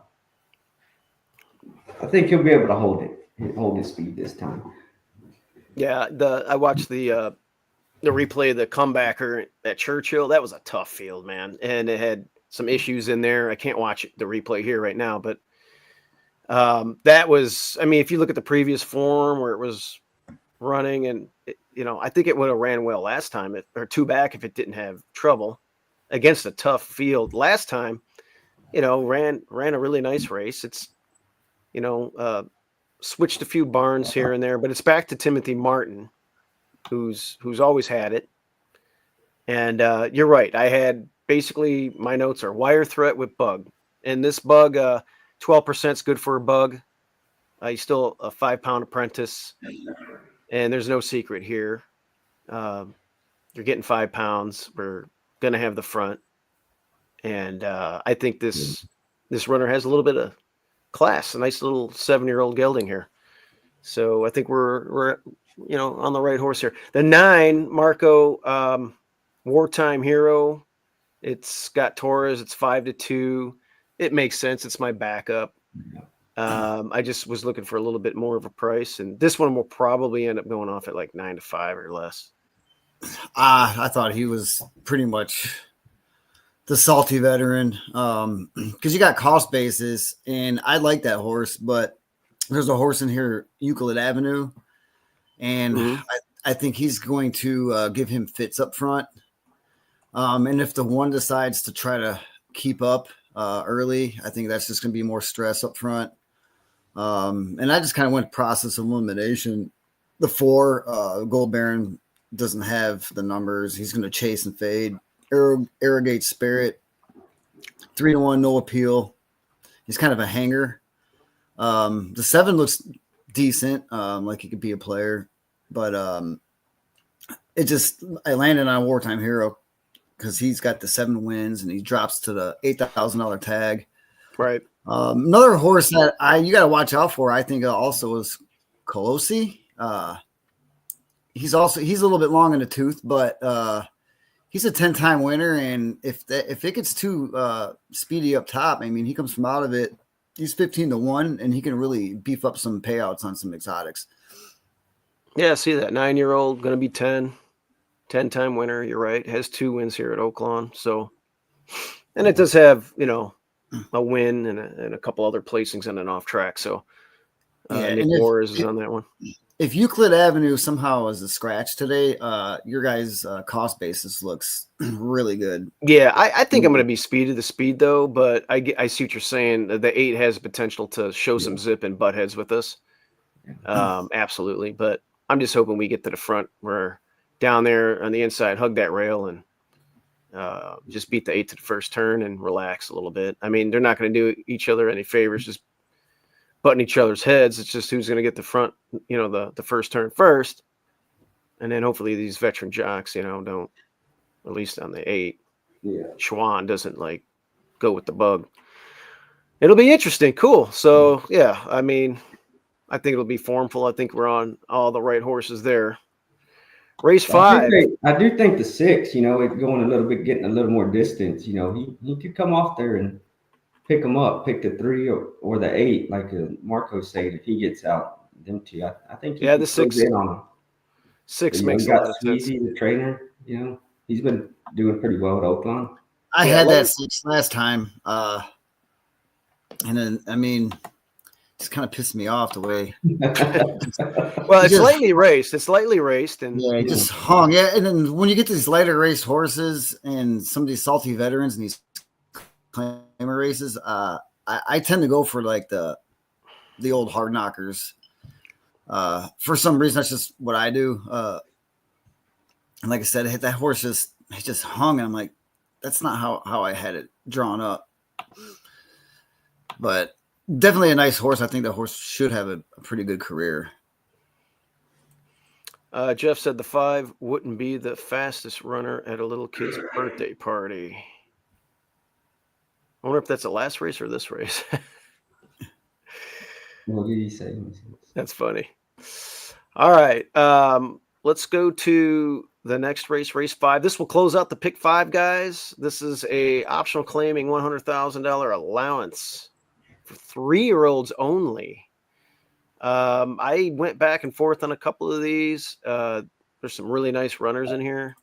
Speaker 4: think he'll be able to hold his speed this time.
Speaker 2: Yeah, I watched the replay of the comebacker at Churchill. That was a tough field, man, and it had some issues in there. I can't watch the replay here right now, but that was. I mean, if you look at the previous form where it was running, and I think it would have ran well last time, or 2 back if it didn't have trouble against a tough field last time. Ran a really nice race. It's switched a few barns here and there, but it's back to Timothy Martin, who's always had it. And you're right. I had basically my notes are wire threat with bug, and this bug, 12% is good for a bug. He's still a 5-pound apprentice, and there's no secret here. You're getting 5 pounds. We're gonna have the front, and I think this runner has a little bit of class, a nice little 7-year-old gelding here. So I think we're on the right horse here. The 9, Marco, Wartime Hero. It's got Torres. It's 5-2. It makes sense. It's my backup. I just was looking for a little bit more of a price, and this one will probably end up going off at like 9-5 or less.
Speaker 3: I thought he was pretty much the salty veteran, because you got cost basis, and I like that horse, but there's a horse in here, Euclid Avenue, and I think he's going to give him fits up front. And if the one decides to try to keep up early, I think that's just going to be more stress up front. And I just kind of went process of elimination. The 4, Gold Baron doesn't have the numbers. He's going to chase and fade. Arrogate Spirit, 3-1, no appeal. He's kind of a hanger. The 7 looks decent, like he could be a player, but I landed on Wartime Hero because he's got the 7 wins and he drops to the $8,000 tag.
Speaker 2: Right.
Speaker 3: Another horse that you got to watch out for, I think, also is Colosi. He's a little bit long in the tooth, but he's a 10-time winner, and if it gets too speedy up top, I mean, he comes from out of it. He's 15-1, and he can really beef up some payouts on some exotics.
Speaker 2: Yeah, see that 9-year-old going to be 10-time winner. You're right. Has 2 wins here at Oaklawn. So, and it does have, a win and a couple other placings and an off track. So, Nick Morris is on that one.
Speaker 3: If Euclid Avenue somehow is a scratch today, your guys' cost basis looks really good.
Speaker 2: Yeah, I think I'm going to be speed to the speed though, but I see what you're saying. The 8 has potential to show some zip and butt heads with us. Absolutely. But I'm just hoping we get to the front. We're down there on the inside, hug that rail and just beat the 8 to the first turn and relax a little bit. I mean, they're not going to do each other any favors, just butting each other's heads. It's just who's going to get the front, the first turn first. And then hopefully these veteran jocks, don't, at least on the 8.
Speaker 4: Yeah.
Speaker 2: Schwann doesn't go with the bug. It'll be interesting. Cool. So yeah, I mean, I think it'll be formful. I think we're on all the right horses there. Race 5.
Speaker 4: I do think the 6, it going a little bit, getting a little more distance. He could come off there and pick him up, pick the 3 or the 8, like Marco said. If he gets out, them 2, I think.
Speaker 2: The 6
Speaker 4: in on him.
Speaker 2: 6 makes a lot of sense.
Speaker 4: Easy, the trainer, he's been doing pretty well at Oaklawn.
Speaker 3: I had that 6 last time, and then I mean, it's kind of pissed me off the way.
Speaker 2: Well, it's lightly raced. And
Speaker 3: it just hung. Yeah, and then when you get these lighter raced horses and some of these salty veterans and these claimer races, I tend to go for like the old hard knockers. For some reason, that's just what I do. And like I said, that horse just hung, and I'm like, that's not how I had it drawn up. But definitely a nice horse. I think the horse should have a pretty good career.
Speaker 2: Jeff said the 5 wouldn't be the fastest runner at a little kid's birthday party. I wonder if that's the last race or this race.
Speaker 4: What did he say?
Speaker 2: That's funny. All right. Let's go to the next race, race 5. This will close out the pick 5, guys. This is a optional claiming $100,000 allowance for 3-year-olds only. I went back and forth on a couple of these. There's some really nice runners in here.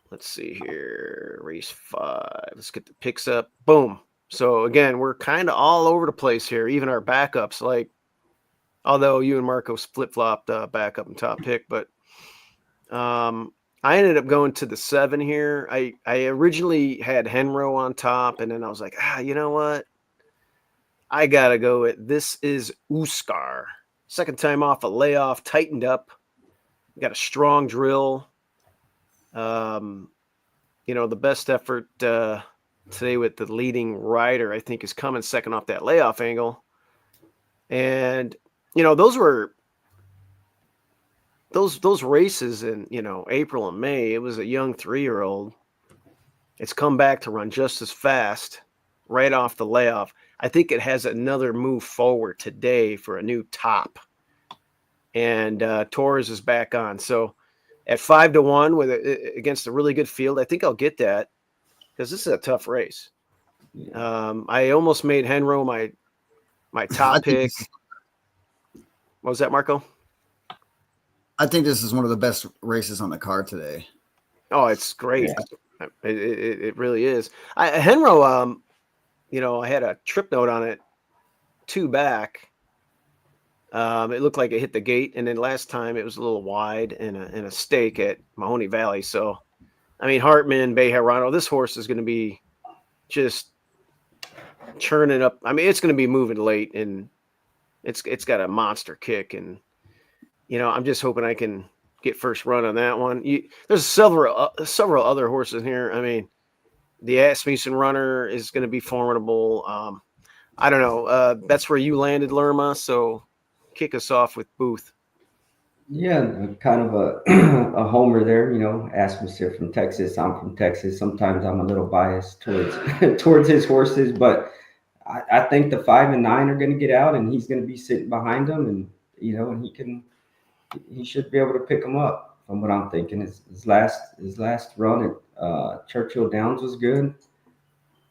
Speaker 2: Let's see here. Race 5. Let's get the picks up. Boom. So again, we're kind of all over the place here. Even our backups, although you and Marco flip-flopped backup and top pick, but I ended up going to the 7 here. I originally had Henro on top, and then I was like, you know what? I got to go with This Is Uskar. Second time off a layoff, tightened up. Got a strong drill. The best effort today with the leading rider, I think, is coming second off that layoff angle. And, those were those races in, April and May. It was a young 3-year-old. It's come back to run just as fast right off the layoff. I think it has another move forward today for a new top. And Torres is back on. So at 5-1 against a really good field, I think I'll get that because this is a tough race. I almost made Henro my top pick. What was that, Marco?
Speaker 3: I think this is one of the best races on the card today.
Speaker 2: Oh, it's great. Yeah. It really is. Henro, I had a trip note on it 2 back. It looked like it hit the gate, and then last time it was a little wide in a stake at Mahoney Valley. So, I mean, Hartman, Bejarano, this horse is going to be just churning up. I mean, it's going to be moving late, and it's got a monster kick, and I'm just hoping I can get first run on that one. There's several other horses here. I mean, the Asmussen runner is going to be formidable. I don't know. That's where you landed, Lerma. So kick us off with Booth.
Speaker 4: Yeah, kind of a homer there. Asmussen from Texas. I'm from Texas. Sometimes I'm a little biased towards his horses, but I think the 5 and 9 are going to get out, and he's going to be sitting behind them, and and he should be able to pick them up from what I'm thinking. His last run at Churchill Downs was good.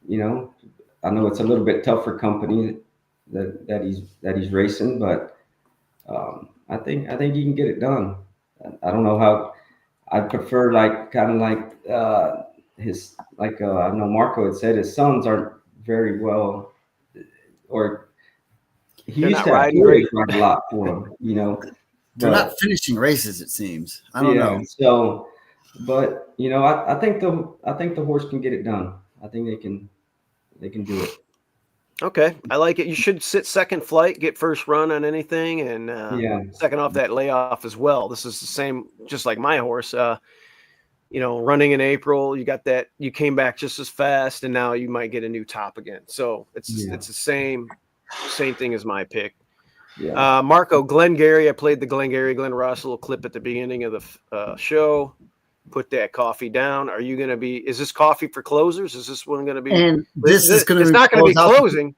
Speaker 4: You know, I know it's a little bit tougher company that he's racing, but I think he can get it done. I don't know how. I prefer like kind of like his like I know Marco had said his sons aren't very well, or he
Speaker 2: They're
Speaker 4: used
Speaker 2: not
Speaker 4: to have
Speaker 2: riding
Speaker 4: boys
Speaker 2: great.
Speaker 4: ride a lot for him, you know.
Speaker 3: They're
Speaker 4: But
Speaker 3: not finishing races, it seems. I don't know.
Speaker 4: so, but you know, I think the horse can get it done. I think they can do it.
Speaker 2: Okay, I like it. You should sit second flight, get first run on anything, and
Speaker 4: Yeah,
Speaker 2: second off that layoff as well. This is the same, just like my horse. You know, running in April, you got that. You came back just as fast, and now you might get a new top again. So it's the same thing as my pick.
Speaker 4: yeah.
Speaker 2: Marco Glengarry. I played the Glen Russell clip at the beginning of the show. Put that coffee down. Are you going to be? Is this coffee for closers? Is this one going to be?
Speaker 3: And this is going to
Speaker 2: It's not going to be closing.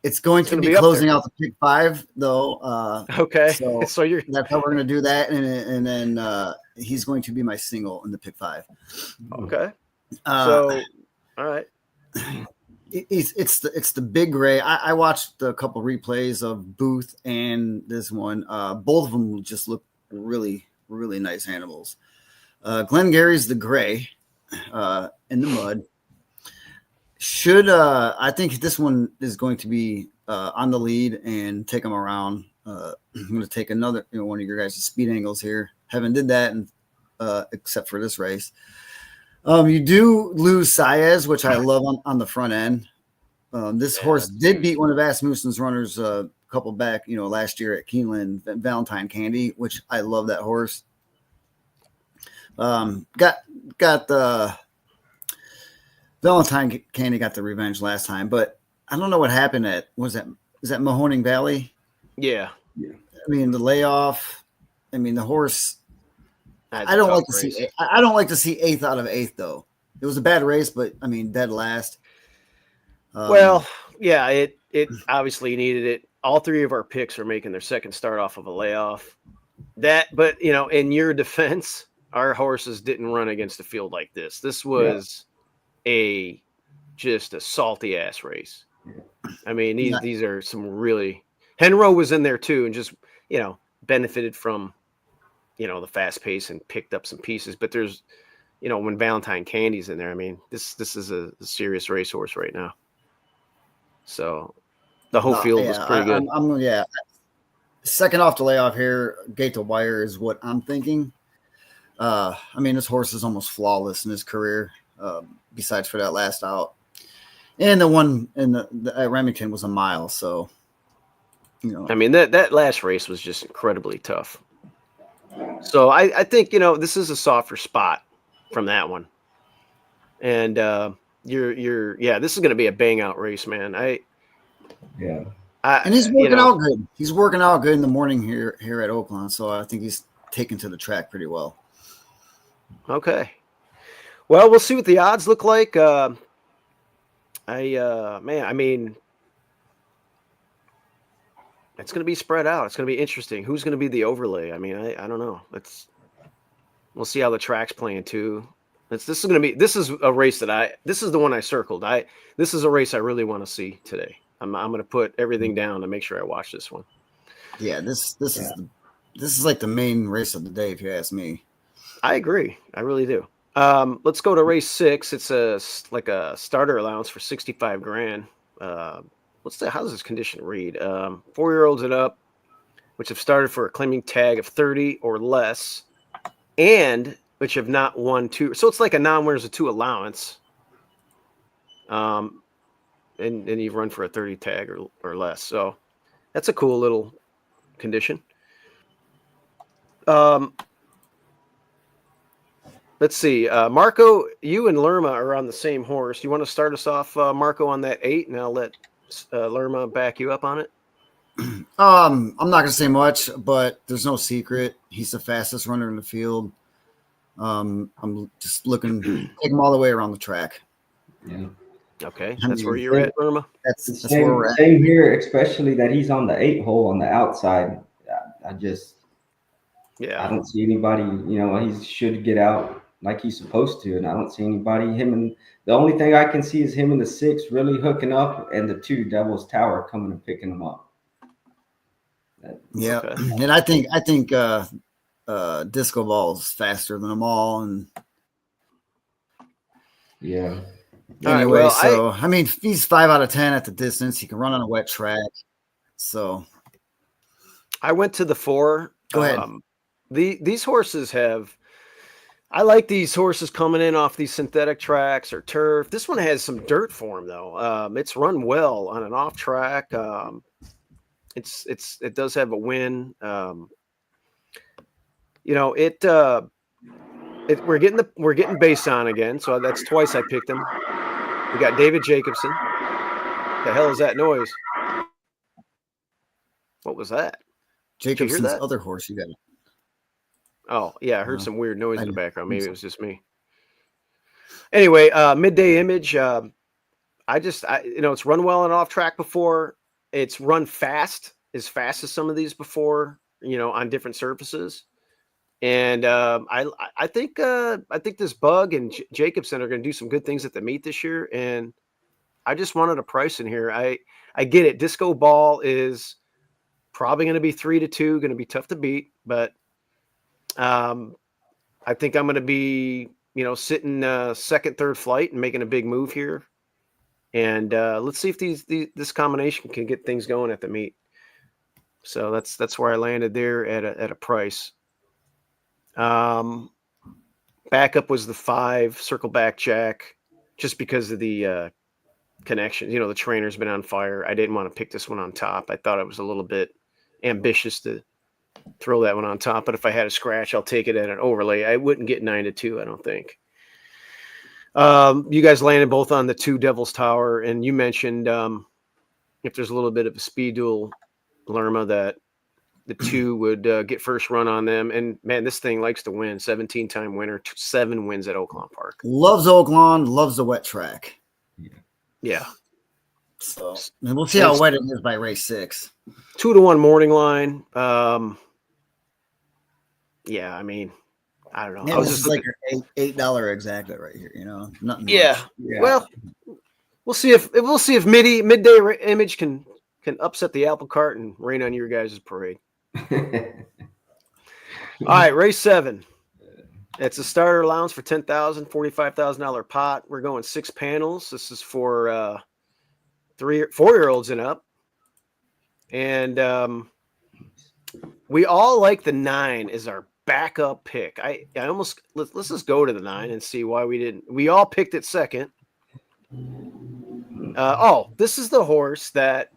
Speaker 3: It's going to be closing out the pick 5, though.
Speaker 2: Okay,
Speaker 3: so
Speaker 2: you're
Speaker 3: that's how we're going to do that, and then he's going to be my single in the pick 5.
Speaker 2: okay. So, all right.
Speaker 3: It's the big gray. I watched a couple replays of Booth and this one. Both of them just look really, really nice animals. Glengarry's the gray in the mud. I think this one is going to be on the lead and take him around. I'm going to take another one of your guys' speed angles here. Haven't did that except for this race. You do lose Saez, which I love on the front end. This horse did beat one of Asmussen's runners a couple back, last year at Keeneland, Valentine Candy, which I love that horse. Got the Valentine Candy got the revenge last time, but I don't know what happened is that Mahoning Valley?
Speaker 2: Yeah.
Speaker 3: I mean, the layoff. I mean, the horse.
Speaker 2: That's
Speaker 3: I don't like to see. I don't like to see 8th out of 8th though. It was a bad race, but I mean, dead last.
Speaker 2: Well, yeah, it obviously needed it. All 3 of our picks are making their second start off of a layoff. But in your defense, our horses didn't run against a field like this. This was just a salty ass race. I mean, these are some really. Henro was in there too, and just benefited from the fast pace and picked up some pieces. But there's when Valentine Candy's in there, I mean, this is a serious racehorse right now. So the whole field was pretty good.
Speaker 3: I'm second off the layoff here, gate to wire is what I'm thinking. I mean, this horse is almost flawless in his career, besides for that last out. And the one in the Remington was a mile, so
Speaker 2: I mean, that last race was just incredibly tough. So I think this is a softer spot from that one. And this is going to be a bang out race, man.
Speaker 3: And he's working out good. He's working out good in the morning here at Oaklawn, so I think he's taken to the track pretty well.
Speaker 2: Okay. Well, we'll see what the odds look like. I mean, it's going to be spread out. It's going to be interesting. Who's going to be the overlay? I mean, I don't know. We'll see how the track's playing too. This is a race this is the one I circled. This is a race I really want to see today. I'm going to put everything down to make sure I watch this one.
Speaker 3: Yeah, this is like the main race of the day, if you ask me.
Speaker 2: I agree. I really do. Let's go to race 6. It's like a starter allowance for $65,000. How does this condition read? 4-year-olds and up, which have started for a claiming tag of 30 or less, and which have not won 2. So it's like a non-winners of 2 allowance. And you've run for a 30 tag or less. So that's a cool little condition. Let's see. Marco, you and Lerma are on the same horse. You want to start us off, Marco, on that 8, and I'll let Lerma back you up on it?
Speaker 3: I'm not going to say much, but there's no secret. He's the fastest runner in the field. I'm just looking, take him all the way around the track.
Speaker 4: Yeah.
Speaker 2: Okay, that's where you're at, Lerma.
Speaker 3: That's where we're at.
Speaker 4: Same here, especially that he's on the 8 hole on the outside.
Speaker 2: Yeah.
Speaker 4: I don't see anybody, he should get out like he's supposed to. And I don't see anybody, the only thing I can see is him and the 6 really hooking up and the 2 Devil's Tower coming and picking him up.
Speaker 3: Yeah.
Speaker 2: Okay.
Speaker 3: And I think Disco Ball's faster than them all. And
Speaker 4: yeah.
Speaker 3: Anyway,
Speaker 2: well,
Speaker 3: so I mean, he's 5 out of 10 at the distance. He can run on a wet track. So
Speaker 2: I went to the 4.
Speaker 3: Go ahead.
Speaker 2: These horses I like these horses coming in off these synthetic tracks or turf. This one has some dirt for him though. It's run well on an off track. It does have a win. We're getting base on again. So that's twice I picked him. We got David Jacobson. The hell is that noise? What was that?
Speaker 3: Jacobson's other horse. You got it.
Speaker 2: Oh, yeah, I heard some weird noise in the background. Maybe it was just me. Anyway, Midday Image. It's run well and off track before. It's run fast as some of these before, on different surfaces. And I think this Bug and Jacobson are going to do some good things at the meet this year. And I just wanted a price in here. I get it. Disco Ball is probably going to be 3-2, going to be tough to beat, but I think I'm going to be, sitting second, third flight and making a big move here. And let's see if this combination can get things going at the meet. So that's where I landed there at a price. Backup was the 5 Circle Back Jack, just because of the connection. The trainer's been on fire. I didn't want to pick this one on top. I thought it was a little bit ambitious to throw that one on top, but if I had a scratch, I'll take it at an overlay. I wouldn't get 9-2, I don't think. You guys landed both on the 2 Devil's Tower, and you mentioned if there's a little bit of a speed duel, Lerma, that the 2 would get first run on them. And man, this thing likes to win. 17-time winner, 7 wins at Oaklawn Park.
Speaker 3: Loves Oaklawn, loves the wet track.
Speaker 2: Yeah.
Speaker 3: So and we'll see how wet it is by race 6.
Speaker 2: 2-1 morning line. Yeah, I mean, I don't know.
Speaker 3: Yeah,
Speaker 2: I was
Speaker 3: this
Speaker 2: just
Speaker 3: is like your $8 exactly right here. Nothing.
Speaker 2: Yeah.
Speaker 3: Much.
Speaker 2: Well, we'll see if Midday Image can upset the apple cart and rain on your guys' parade. All right, race 7. It's a starter allowance for $10,000, $45,000 pot. We're going 6 panels. This is for 4-year-olds and up, and we all like the 9 as our backup pick. I almost let's just go to the 9 and see why we didn't. We all picked it second. This is the horse that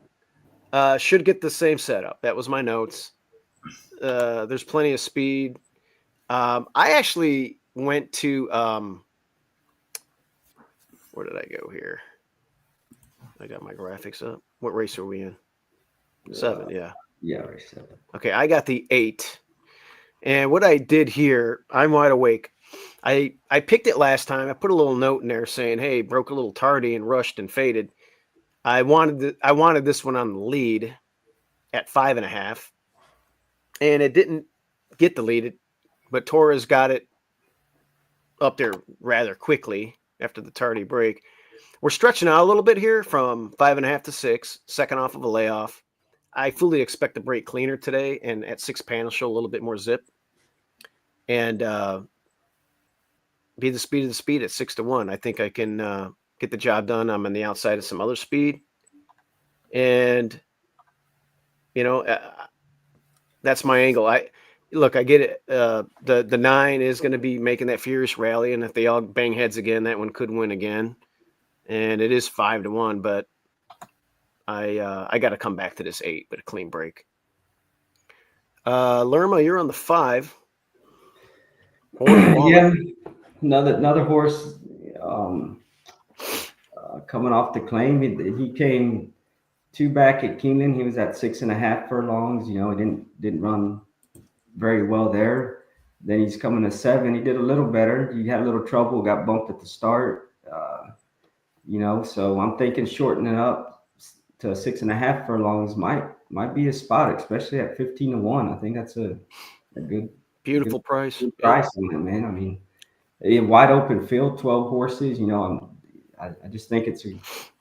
Speaker 2: should get the same setup. That was my notes. There's plenty of speed. I actually went to where did I go here? I got my graphics up. What race are we in? 7, yeah.
Speaker 4: Yeah, race 7.
Speaker 2: Okay, I got the 8. And what I did here, I'm wide awake. I picked it last time. I put a little note in there saying, hey, broke a little tardy and rushed and faded. I wanted this one on the lead at 5.5. And it didn't get the lead, but Torres got it up there rather quickly after the tardy break. We're stretching out a little bit here from 5.5 to 6, second off of a layoff. I fully expect to break cleaner today, and at 6 panels show a little bit more zip, and be the speed of the speed at 6-1. I think I can get the job done. I'm on the outside of some other speed, and that's my angle. I get it. The 9 is going to be making that furious rally, and if they all bang heads again, that one could win again. And it is 5-1, but I got to come back to this 8, but a clean break. Lerma, you're on the 5.
Speaker 4: Yeah, another horse coming off the claim. He came 2 back at Keeneland. He was at 6.5 furlongs. He didn't run very well there. Then he's coming to 7. He did a little better. He had a little trouble, got bumped at the start. So I'm thinking shortening up to 6.5 furlongs might be a spot, especially at 15-1. I think that's a good
Speaker 2: Beautiful price.
Speaker 4: Good
Speaker 2: Yeah.
Speaker 4: price on it, man. I mean, in wide open field, 12 horses. You know, I just think it's a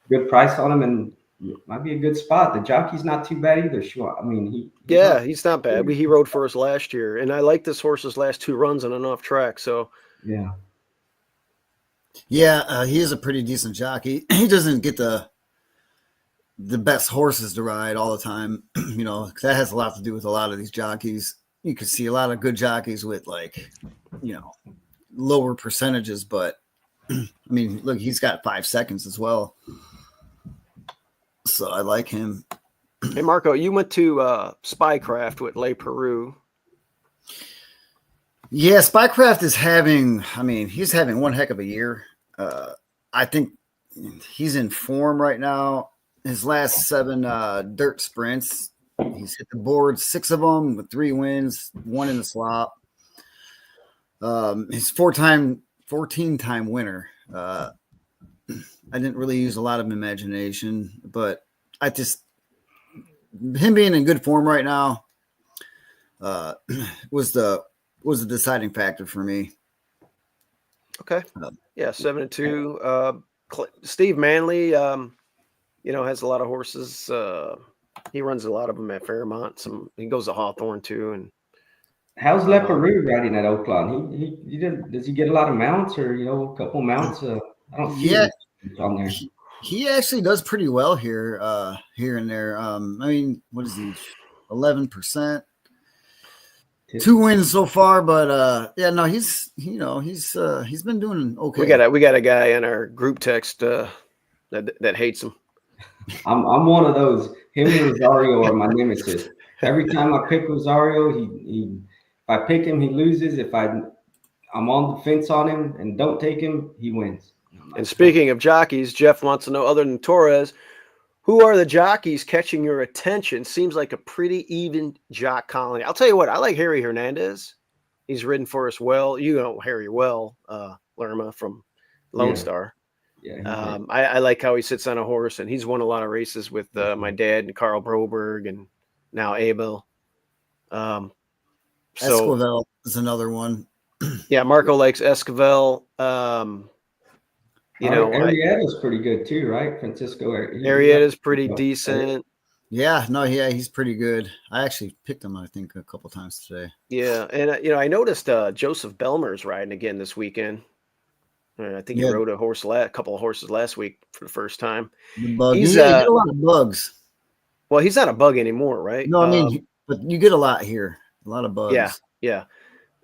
Speaker 4: good price on him, and it might be a good spot. The jockey's not too bad either. Sure, I mean he
Speaker 2: Yeah,
Speaker 4: runs.
Speaker 2: he's not bad. He rode for us last year, and I like this horse's last 2 runs on an off track. So
Speaker 4: Yeah,
Speaker 3: Yeah, he is a pretty decent jockey. He doesn't get the best horses to ride all the time. You know, that has a lot to do with a lot of these jockeys. You can see a lot of good jockeys with like, you know, lower percentages, but I mean, look, he's got 5 seconds as well. So I like him.
Speaker 2: hey, Marco, you went to Spycraft with Le Peru.
Speaker 3: Yeah, Spycraft is having, I mean, he's having one heck of a year. I think he's in form right now. His last 7 dirt sprints, he's hit the board 6 of them with 3 wins, 1 in the slop. His 14-time winner. I didn't really use a lot of imagination, but him being in good form right now was the deciding factor for me.
Speaker 2: Okay. Yeah, 7-2. Steve Manley, you know, has a lot of horses. He runs a lot of them at Fairmont. He goes to Hawthorne too. And
Speaker 4: how's Leperoux riding at Oaklawn? He didn't. Does he get a lot of mounts or a couple mounts? I don't see
Speaker 3: Yeah,
Speaker 4: him on there.
Speaker 3: he actually does pretty well here and there. I mean, what is he? 11%. 2 wins so far, but yeah, no, he's been doing okay.
Speaker 2: we got a guy in our group text that hates him.
Speaker 4: I'm one of those. Him and Rosario are my nemesis. Every time I pick Rosario, he if I pick him, he loses. If I'm on the fence on him and don't take him, he wins.
Speaker 2: And speaking of jockeys, Jeff wants to know, other than Torres, who are the jockeys catching your attention? Seems like a pretty even jock colony. I'll tell you what, I like Harry Hernandez. He's ridden for us well. You know Harry well, Lerma from Lone Star.
Speaker 4: Yeah.
Speaker 2: I like how he sits on a horse, and he's won a lot of races with my dad and Carl Broberg and now Abel.
Speaker 3: Esquivel is another one.
Speaker 2: Yeah, Marco likes Esquivel.
Speaker 4: Arietta's pretty good too, right? Francisco
Speaker 2: Arietta's pretty decent.
Speaker 3: Yeah, no, yeah, he's pretty good. I actually picked him, I think, a couple times today.
Speaker 2: Yeah, and I noticed Joseph Belmer's riding again this weekend. I think he rode a couple of horses last week for the first time.
Speaker 3: The bug. You get a lot of bugs.
Speaker 2: Well, he's not a bug anymore, right?
Speaker 3: No, I mean, but you get a lot here. A lot of bugs.
Speaker 2: Yeah.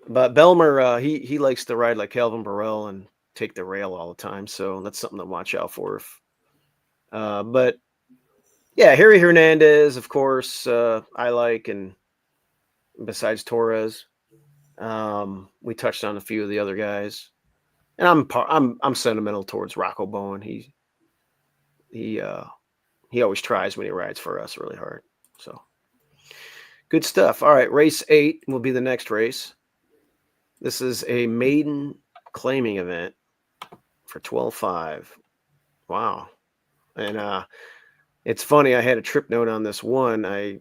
Speaker 2: But Belmer, he likes to ride like Calvin Burrell and take the rail all the time, so that's something to watch out for. But yeah, Harry Hernandez, of course, I like, and besides Torres, we touched on a few of the other guys, and I'm sentimental towards Rocco Bowen. He always tries when he rides for us really hard. So good stuff. All right, race 8 will be the next race. This is a maiden claiming event for 12.5. Wow. And it's funny, I had a trip note on this one. I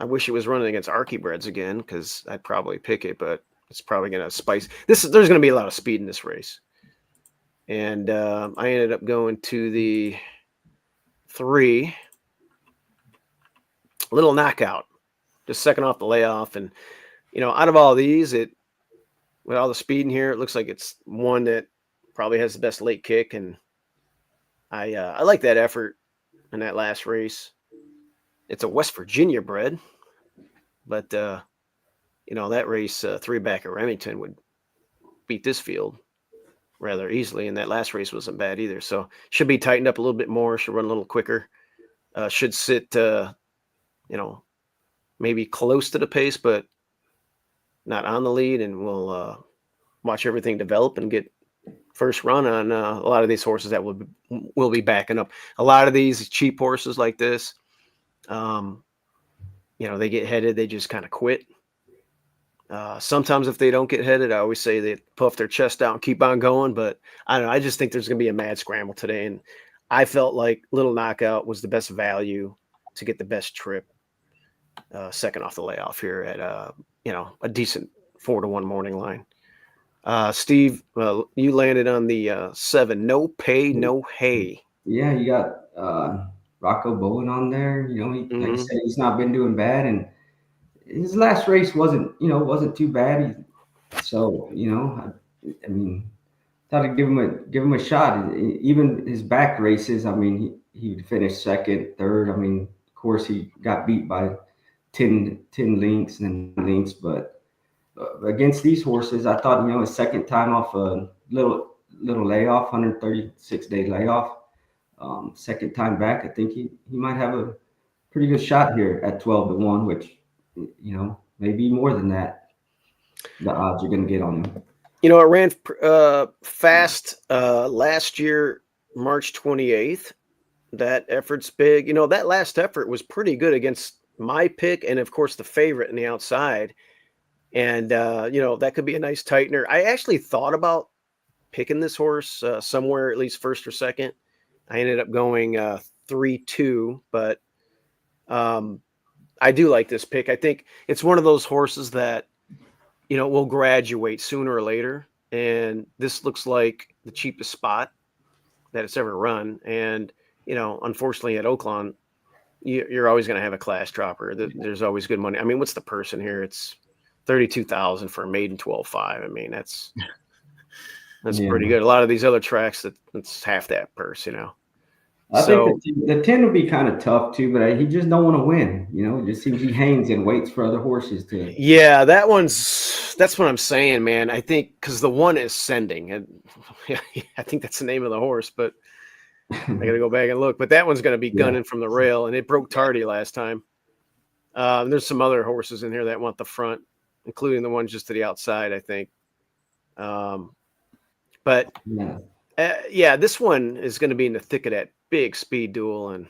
Speaker 2: wish it was running against Archibreds again, because I'd probably pick it, but it's probably going to spice this. There's going to be a lot of speed in this race. And I ended up going to the 3. Little knockout, just second off the layoff. And, out of all these, with all the speed in here, it looks like it's one that probably has the best late kick. And I like that effort in that last race. It's a West Virginia bred, but that race 3-back at Remington would beat this field rather easily, and that last race wasn't bad either. So should be tightened up a little bit more. Should run a little quicker. Should sit, maybe close to the pace, but not on the lead. And we'll watch everything develop and get first run on a lot of these horses that will be backing up. A lot of these cheap horses like this, they get headed, they just kind of quit. Sometimes if they don't get headed, I always say they puff their chest out and keep on going. But I don't know. I just think there's going to be a mad scramble today. And I felt like Little Knockout was the best value to get the best trip second off the layoff here at a decent 4-1 morning line. Steve, you landed on the 7. No pay, no hay.
Speaker 4: Yeah, you got Rocco Bowen on there. You know, like I
Speaker 2: Mhm.
Speaker 4: said, he's not been doing bad, and his last race wasn't too bad. So I mean, thought I'd give him a shot. Even his back races, I mean, he finished second, third. I mean, of course, he got beat by 10 links and links, but against these horses, I thought his second time off a little layoff, 136-day layoff. Second time back, I think he might have a pretty good shot here at 12-1, which maybe more than that. The odds are going to get on him.
Speaker 2: It ran fast last year, March 28th. That effort's big. That last effort was pretty good against my pick and, of course, the favorite in the outside. And, that could be a nice tightener. I actually thought about picking this horse somewhere, at least first or second. I ended up going 3-2, but I do like this pick. I think it's one of those horses that, will graduate sooner or later. And this looks like the cheapest spot that it's ever run. And, unfortunately at Oaklawn, you're always going to have a class dropper. There's always good money. I mean, what's the person here? It's 32,000 for a maiden 12.5. I mean, that's pretty good. A lot of these other tracks that's half that purse,
Speaker 4: I think the 10 will be kind of tough too, but he just don't want to win. It just seems he hangs and waits for other horses to.
Speaker 2: Yeah, that's what I'm saying, man. I think because the 1 is sending, and I think that's the name of the horse, but I got to go back and look. But that one's going to be gunning from the rail, and it broke tardy last time. There's some other horses in here that want the front, including the ones just to the outside, I think. But this one is going to be in the thick of that big speed duel, and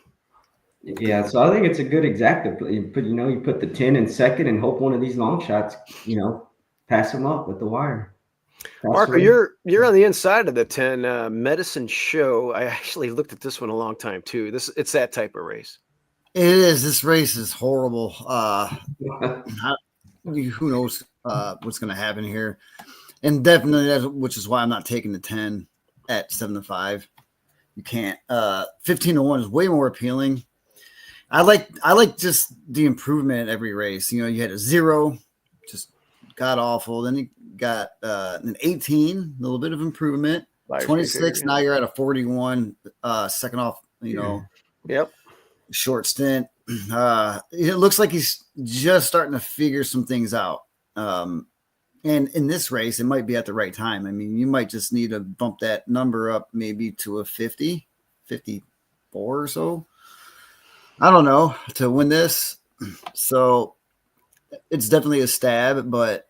Speaker 4: so I think it's a good exacta. You put the 10 in second and hope one of these long shots, pass them up with the wire.
Speaker 2: Marco, you're on the inside of the 10 Medicine Show. I actually looked at this one a long time too. It's that type of race.
Speaker 3: It is. This race is horrible. Who knows what's going to happen here, and definitely which is why I'm not taking the 10 at 7-5. You can't. 15-1 is way more appealing. I like just the improvement every race. You had a 0, just god awful. Then you got an 18, a little bit of improvement. 26, now you're at a 41. Second off,
Speaker 2: Yep.
Speaker 3: Short stint. It looks like he's just starting to figure some things out. And in this race, it might be at the right time. I mean, you might just need to bump that number up maybe to a 50, 54 or so. I don't know, to win this. So it's definitely a stab, but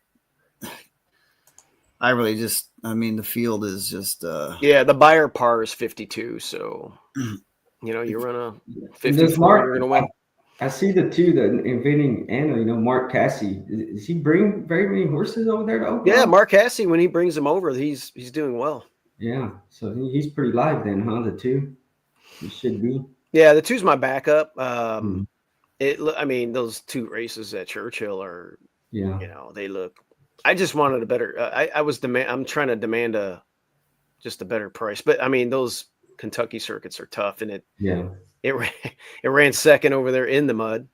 Speaker 3: I really the field is just.
Speaker 2: The buyer par is 52. So, you run a 54, you're going to win.
Speaker 4: I see the two, the inventing animal, Mark Cassie. Does he bring very many horses over there to Oaklawn?
Speaker 2: Yeah, Mark Cassie, when he brings them over, he's doing well.
Speaker 4: Yeah, so he's pretty live then, huh? The 2, he should be.
Speaker 2: Yeah, the 2's my backup. Those 2 races at Churchill are, they look. I just wanted a better. I'm trying to demand just a better price, but I mean those Kentucky circuits are tough, and it ran second over there in the mud,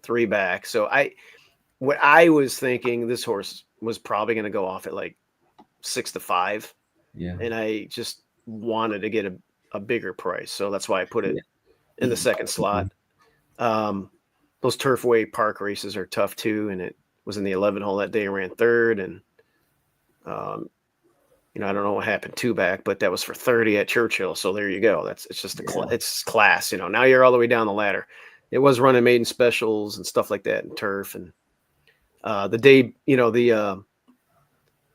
Speaker 2: 3 back. So what I was thinking, this horse was probably going to go off at like 6-5.
Speaker 4: Yeah.
Speaker 2: And I just wanted to get a bigger price. So that's why I put it in the second slot. Those Turfway Park races are tough too. And it was in the 11 hole that day, ran third. And, I don't know what happened 2 back, but that was for 30 at Churchill. So there you go. It's just it's class, now you're all the way down the ladder. It was running maiden specials and stuff like that in turf. And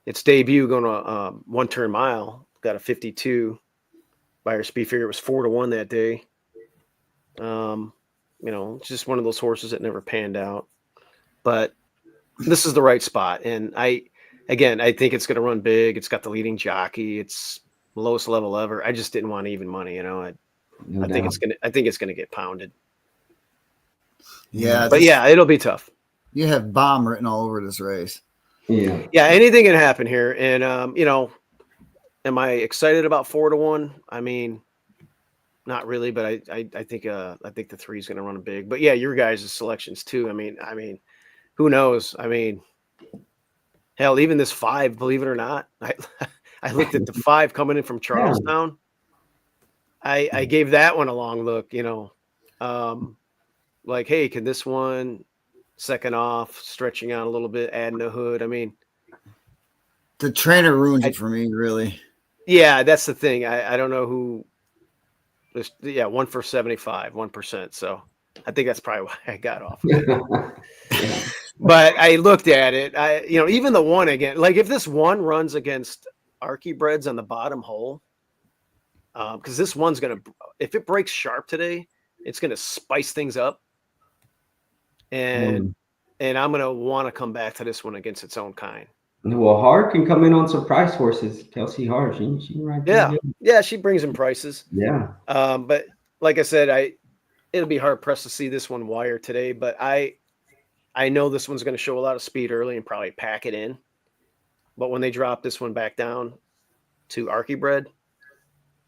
Speaker 2: its debut going to 1 turn mile, got a 52 buyer speed figure. It was 4-1 that day. It's just one of those horses that never panned out, but this is the right spot. And I think it's going to run big. It's got the leading jockey. It's lowest level ever. I just didn't want even money, I think it's going to get pounded.
Speaker 3: Yeah.
Speaker 2: But it'll be tough.
Speaker 3: You have bomb written all over this race.
Speaker 4: Yeah.
Speaker 2: Yeah, anything can happen here. And am I excited about 4-1? I mean, not really, but I think the 3 is going to run big. But yeah, your guys' selections too. I mean, who knows? I mean, hell, even this 5, believe it or not, I looked at the 5 coming in from Charlestown. I gave that one a long look. Like, hey, can this one second off, stretching out a little bit, adding a hood? I mean,
Speaker 3: the trainer ruins it for me, really.
Speaker 2: Yeah, that's the thing. I don't know who. 1 for 75, 1%. So I think that's probably why I got off of it. But I looked at it. Even the 1 again, like if this 1 runs against Archiebreds on the bottom hole, because this one's if it breaks sharp today, it's gonna spice things up. And I'm gonna want to come back to this one against its own kind.
Speaker 4: Well, Hard can come in on some price horses. Kelsey Hard, she right there.
Speaker 2: Yeah, she brings in prices.
Speaker 4: Yeah.
Speaker 2: But like I said, it'll be hard pressed to see this one wire today. But I know this one's going to show a lot of speed early and probably pack it in. But when they drop this one back down to Archibred,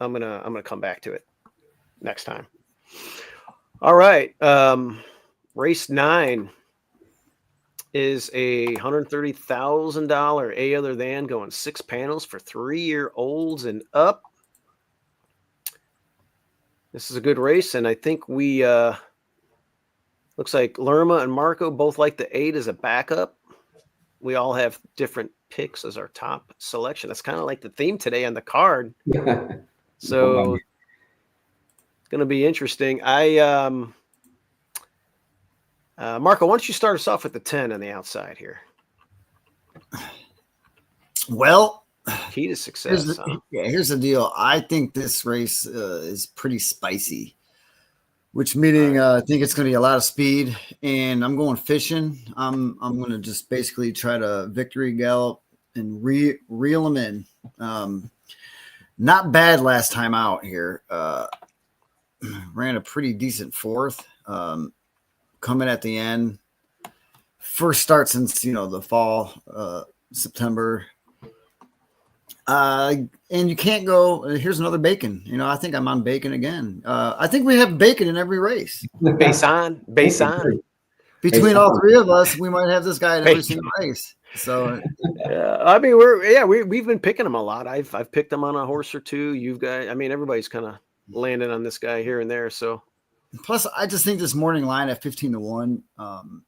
Speaker 2: I'm gonna come back to it next time. All right, race 9 is a $130,000 A other than going 6 panels for 3-year-olds and up. This is a good race, and I think we looks like Lerma and Marco both like the 8 as a backup. We all have different picks as our top selection. That's kind of like the theme today on the card. So it's going to be interesting. Marco, why don't you start us off with the 10 on the outside here?
Speaker 3: Well,
Speaker 2: key to success.
Speaker 3: Here's the deal. I think this race is pretty spicy, which meaning I think it's going to be a lot of speed. And I'm going fishing. I'm going to just basically try to victory gallop and reel them in. Not bad last time out here. Ran a pretty decent 4th. Coming at the end, first start since the fall, September. And you can't go. Here's another bacon. I think I'm on bacon again. I think we have bacon in every race.
Speaker 2: Base on.
Speaker 3: Between all 3 of us, we might have this guy in every single race. So,
Speaker 2: I mean, we've been picking him a lot. I've picked him on a horse or 2. You guys, I mean, everybody's kind of landing on this guy here and there. So.
Speaker 3: Plus, I just think this morning line at 15-1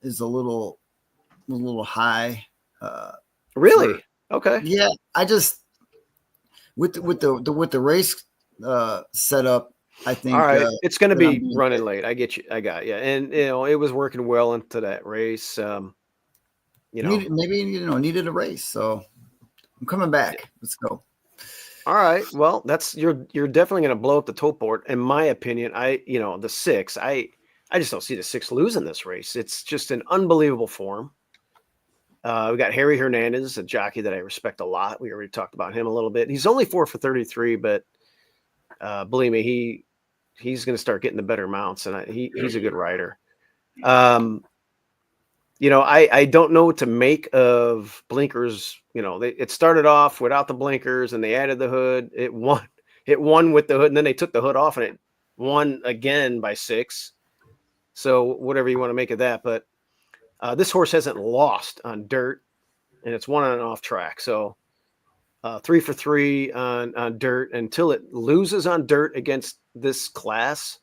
Speaker 3: is a little high.
Speaker 2: Really? Okay.
Speaker 3: Yeah, I just with the race setup, I think.
Speaker 2: All right, it's going to be running late. I get you. I got you. And it was working well into that race.
Speaker 3: Needed a race, so I'm coming back. Let's go.
Speaker 2: All right. Well, you're definitely going to blow up the tote board. In my opinion, the 6, I just don't see the 6 losing this race. It's just an unbelievable form. We got Harry Hernandez, a jockey that I respect a lot. We already talked about him a little bit. He's only 4 for 33, but believe me, he's going to start getting the better mounts, and he's a good rider. I don't know what to make of blinkers. It started off without the blinkers and they added the hood. It won with the hood, and then they took the hood off and it won again by 6. So whatever you want to make of that. But this horse hasn't lost on dirt, and it's won on and off track. So 3 for 3 on dirt until it loses on dirt against this class.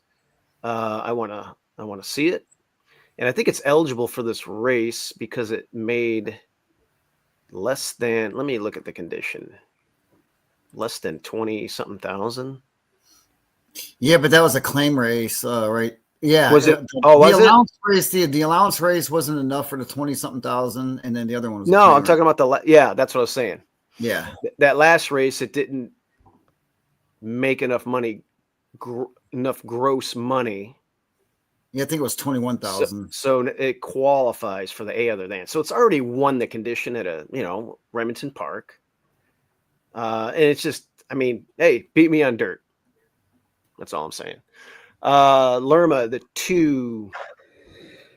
Speaker 2: I want to see it. And I think it's eligible for this race because it made less than, let me look at the condition, less than 20-something thousand.
Speaker 3: Yeah, but that was a claim race, right? Yeah.
Speaker 2: Was it?
Speaker 3: The allowance race wasn't enough for the 20-something thousand, and then the other one was.
Speaker 2: No, I'm talking about that's what I was saying.
Speaker 3: Yeah.
Speaker 2: That last race, it didn't make enough money, enough gross money.
Speaker 3: Yeah, I think it was 21,000.
Speaker 2: So it qualifies for the A other than. So it's already won the condition at Remington Park. And it's just, hey, beat me on dirt. That's all I'm saying. Lerma, the 2.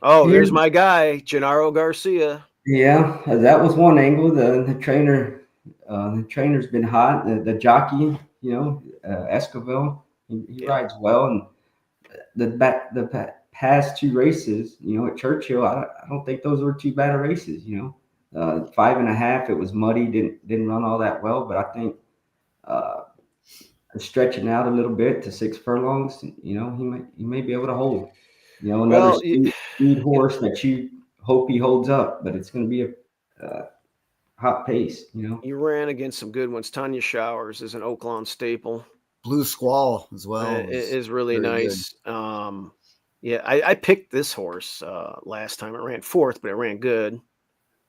Speaker 2: Oh, there's
Speaker 4: Here's-
Speaker 2: my guy, Gennaro Garcia.
Speaker 4: Yeah, that was one angle. The trainer's been hot. The jockey, Escobar, he
Speaker 2: Yeah.
Speaker 4: rides well. And past two races, at Churchill, I don't think those were too bad of races. 5.5, it was muddy, didn't run all that well, but I think stretching out a little bit to 6 furlongs, he may be able to hold. Another
Speaker 2: Well,
Speaker 4: speed horse that you hope he holds up, but it's going to be a hot pace.
Speaker 2: you ran against some good ones. Tanya Showers is an Oaklawn staple.
Speaker 3: Blue Squall as well.
Speaker 2: It is really
Speaker 3: very
Speaker 2: nice. Yeah, I picked this horse last time. It ran 4th, but it ran good.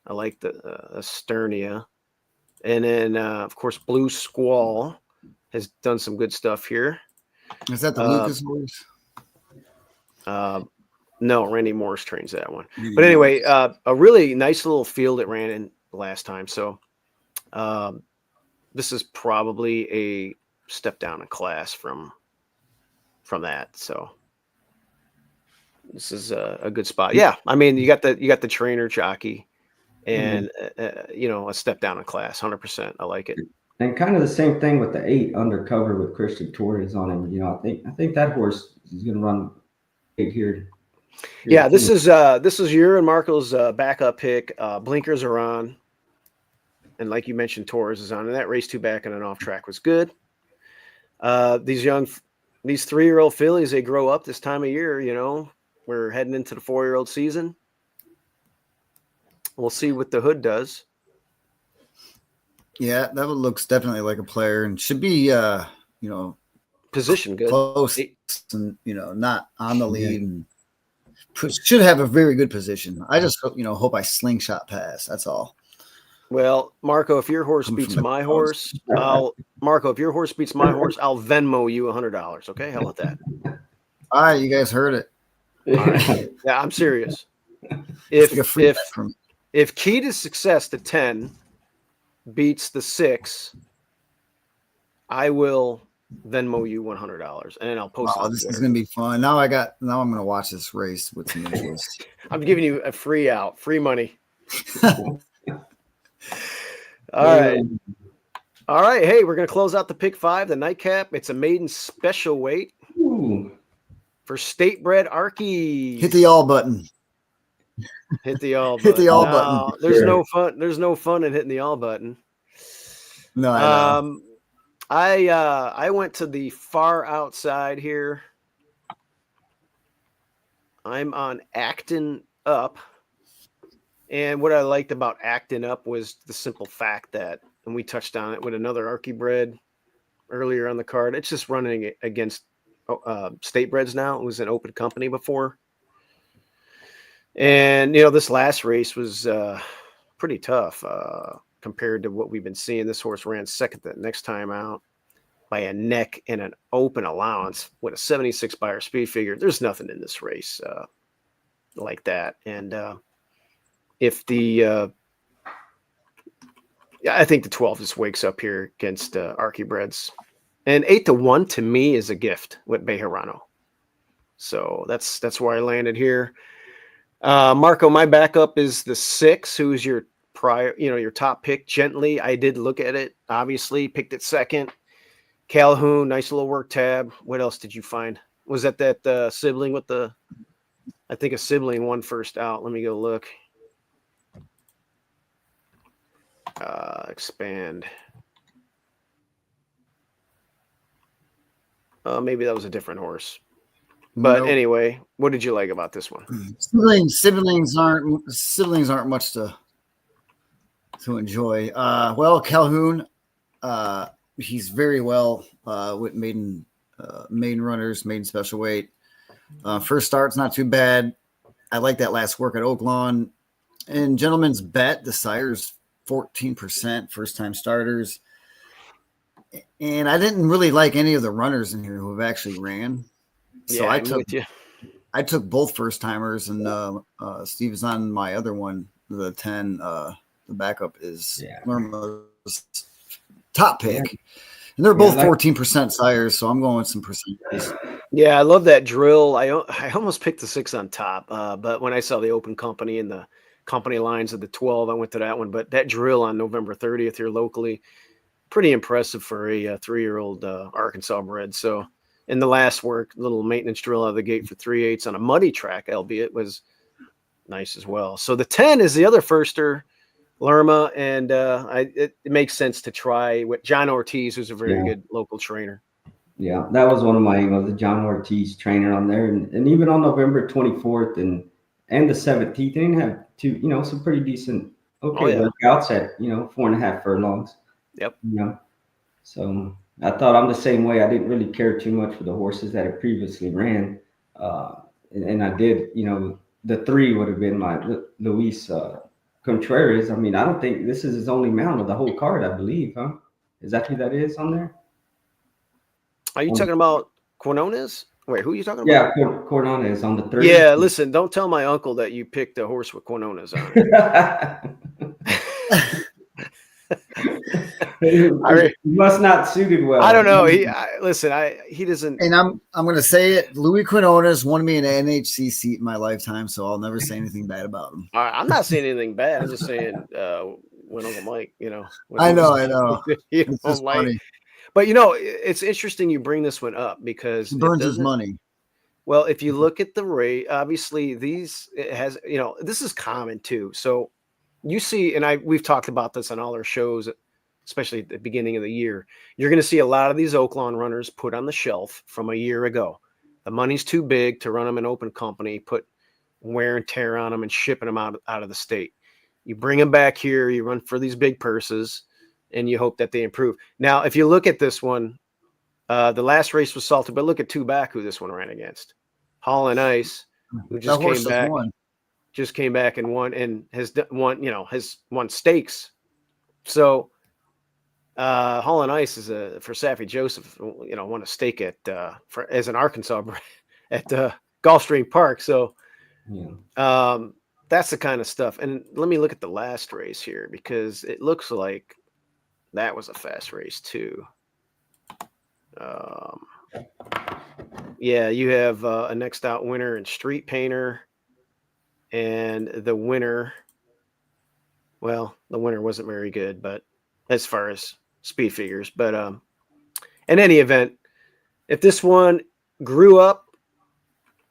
Speaker 2: I like the Esternia. And then, of course, Blue Squall has done some good stuff here.
Speaker 3: Is that the Lucas horse?
Speaker 2: No, Randy Morris trains that one. But anyway, a really nice little field it ran in last time. So this is probably a step down in class from that. So this is a good spot. Yeah, I mean, you got the trainer jockey, and a step down in class, 100%. I like it.
Speaker 4: And kind of the same thing with the 8 Undercover with Christian Torres on him. I think that horse is going to run big here.
Speaker 2: Yeah, this is your and Marco's backup pick. Blinkers are on, and like you mentioned, Torres is on, and that race 2 back and an off track was good. These 3-year-old fillies, they grow up this time of year. We're heading into the 4-year-old season. We'll see what the Hood does.
Speaker 3: Yeah, that one looks definitely like a player and should be,
Speaker 2: Position good.
Speaker 3: Close and, not on the lead and should have a very good position. I just, hope I slingshot pass. That's all.
Speaker 2: Well, Marco, if your horse beats my horse, I'll Venmo you $100. Okay, how about that?
Speaker 3: All right, you guys heard it.
Speaker 2: Right. Yeah, I'm serious. If Key to Success to 10 beats the 6, I will Venmo you $100, and then I'll post.
Speaker 3: Oh, this is gonna be fun. Now I'm gonna watch this race with some interest.
Speaker 2: I'm giving you a free money. All right. Hey, we're gonna close out the pick 5, the nightcap. It's a maiden special weight.
Speaker 4: Ooh.
Speaker 2: For state bred Archie.
Speaker 3: Hit the all button.
Speaker 2: Hit the all button.
Speaker 3: Hit the all button.
Speaker 2: There's no fun. There's no fun in hitting the all button.
Speaker 3: No, I know.
Speaker 2: I went to the far outside here. I'm on Acting Up. And what I liked about Acting Up was the simple fact that, and we touched on it with another Archie bred earlier on the card, it's just running against state breds now. It was an open company before. And, this last race was pretty tough compared to what we've been seeing. This horse ran second the next time out by a neck in an open allowance with a 76 buyer speed figure. There's nothing in this race like that. And if I think the 12 just wakes up here against Archie breds. And 8-1 to me is a gift with Bejarano. So that's where I landed here. Marco, my backup is the 6, who's your your top pick. Gently, I did look at it. Obviously, picked it second. Calhoun, nice little work tab. What else did you find? Was that sibling with I think a sibling won first out. Let me go look. Expand. Maybe that was a different horse. But anyway, what did you like about this one?
Speaker 3: Siblings aren't much to enjoy. Well, Calhoun, he's very well with maiden runners, maiden special weight. First start's not too bad. I like that last work at Oaklawn. And Gentleman's Bet, the sire's 14%, first time starters. And I didn't really like any of the runners in here who have actually ran. So I took both first timers, and Steve is on my other one, the 10. The backup is Lerma's top pick, and they're both 14% sires. So I'm going with some percentages.
Speaker 2: Yeah, I love that drill. I almost picked the 6 on top, but when I saw the open company and the company lines of the 12, I went to that one. But that drill on November 30th here locally, pretty impressive for a 3-year-old Arkansas bred. So, in the last work, little maintenance drill out of the gate for 3/8 on a muddy track, albeit was nice as well. So the 10 is the other firster, Lerma, and it makes sense to try with John Ortiz, who's a very
Speaker 4: Yeah.
Speaker 2: good local trainer.
Speaker 4: Yeah, that was one of my emails, the John Ortiz trainer on there, and even on November 24th and the 17th, they didn't have some pretty decent,
Speaker 2: Oh
Speaker 4: okay
Speaker 2: yeah,
Speaker 4: workouts at 4.5 furlongs,
Speaker 2: yep.
Speaker 4: you know. So I thought I'm the same way. I didn't really care too much for the horses that had previously ran, and I did, the 3 would have been my Luis Contreras. I mean, I don't think this is his only mount of the whole card, I believe, huh? Is that who that is on there?
Speaker 2: Are you talking about Quinones? Wait, who are you talking about?
Speaker 4: Yeah, Cordona is on the 3.
Speaker 2: Yeah, listen, don't tell my uncle that you picked a horse with Quinones on it.
Speaker 4: It must not suited well.
Speaker 2: I don't know. He doesn't.
Speaker 3: And I'm gonna say it. Louis Quinones won me an NHC seat in my lifetime, so I'll never say anything bad about him.
Speaker 2: I'm not saying anything bad. I'm just saying when Uncle Mike,
Speaker 3: I know.
Speaker 2: It's
Speaker 3: just funny.
Speaker 2: But it's interesting you bring this one up because
Speaker 3: He burns his money.
Speaker 2: Well, if you look at the rate, obviously this is common too. So you see, and we've talked about this on all our shows, especially at the beginning of the year. You're going to see a lot of these Oaklawn runners put on the shelf from a year ago. The money's too big to run them in open company, put wear and tear on them and shipping them out of the state. You bring them back here, you run for these big purses, and you hope that they improve. Now, if you look at this one, the last race was salted, but look at 2 back who this one ran against. Hall and Ice, who just came back and won and has won stakes. So Hall and Ice is for Saffie Joseph, won a stake as an Arkansas at Gulfstream Park. So that's the kind of stuff. And let me look at the last race here because it looks like that was a fast race too. Yeah, you have a next out winner in Street Painter, and the winner. Well, the winner wasn't very good, but as far as speed figures, but in any event, if this one grew up,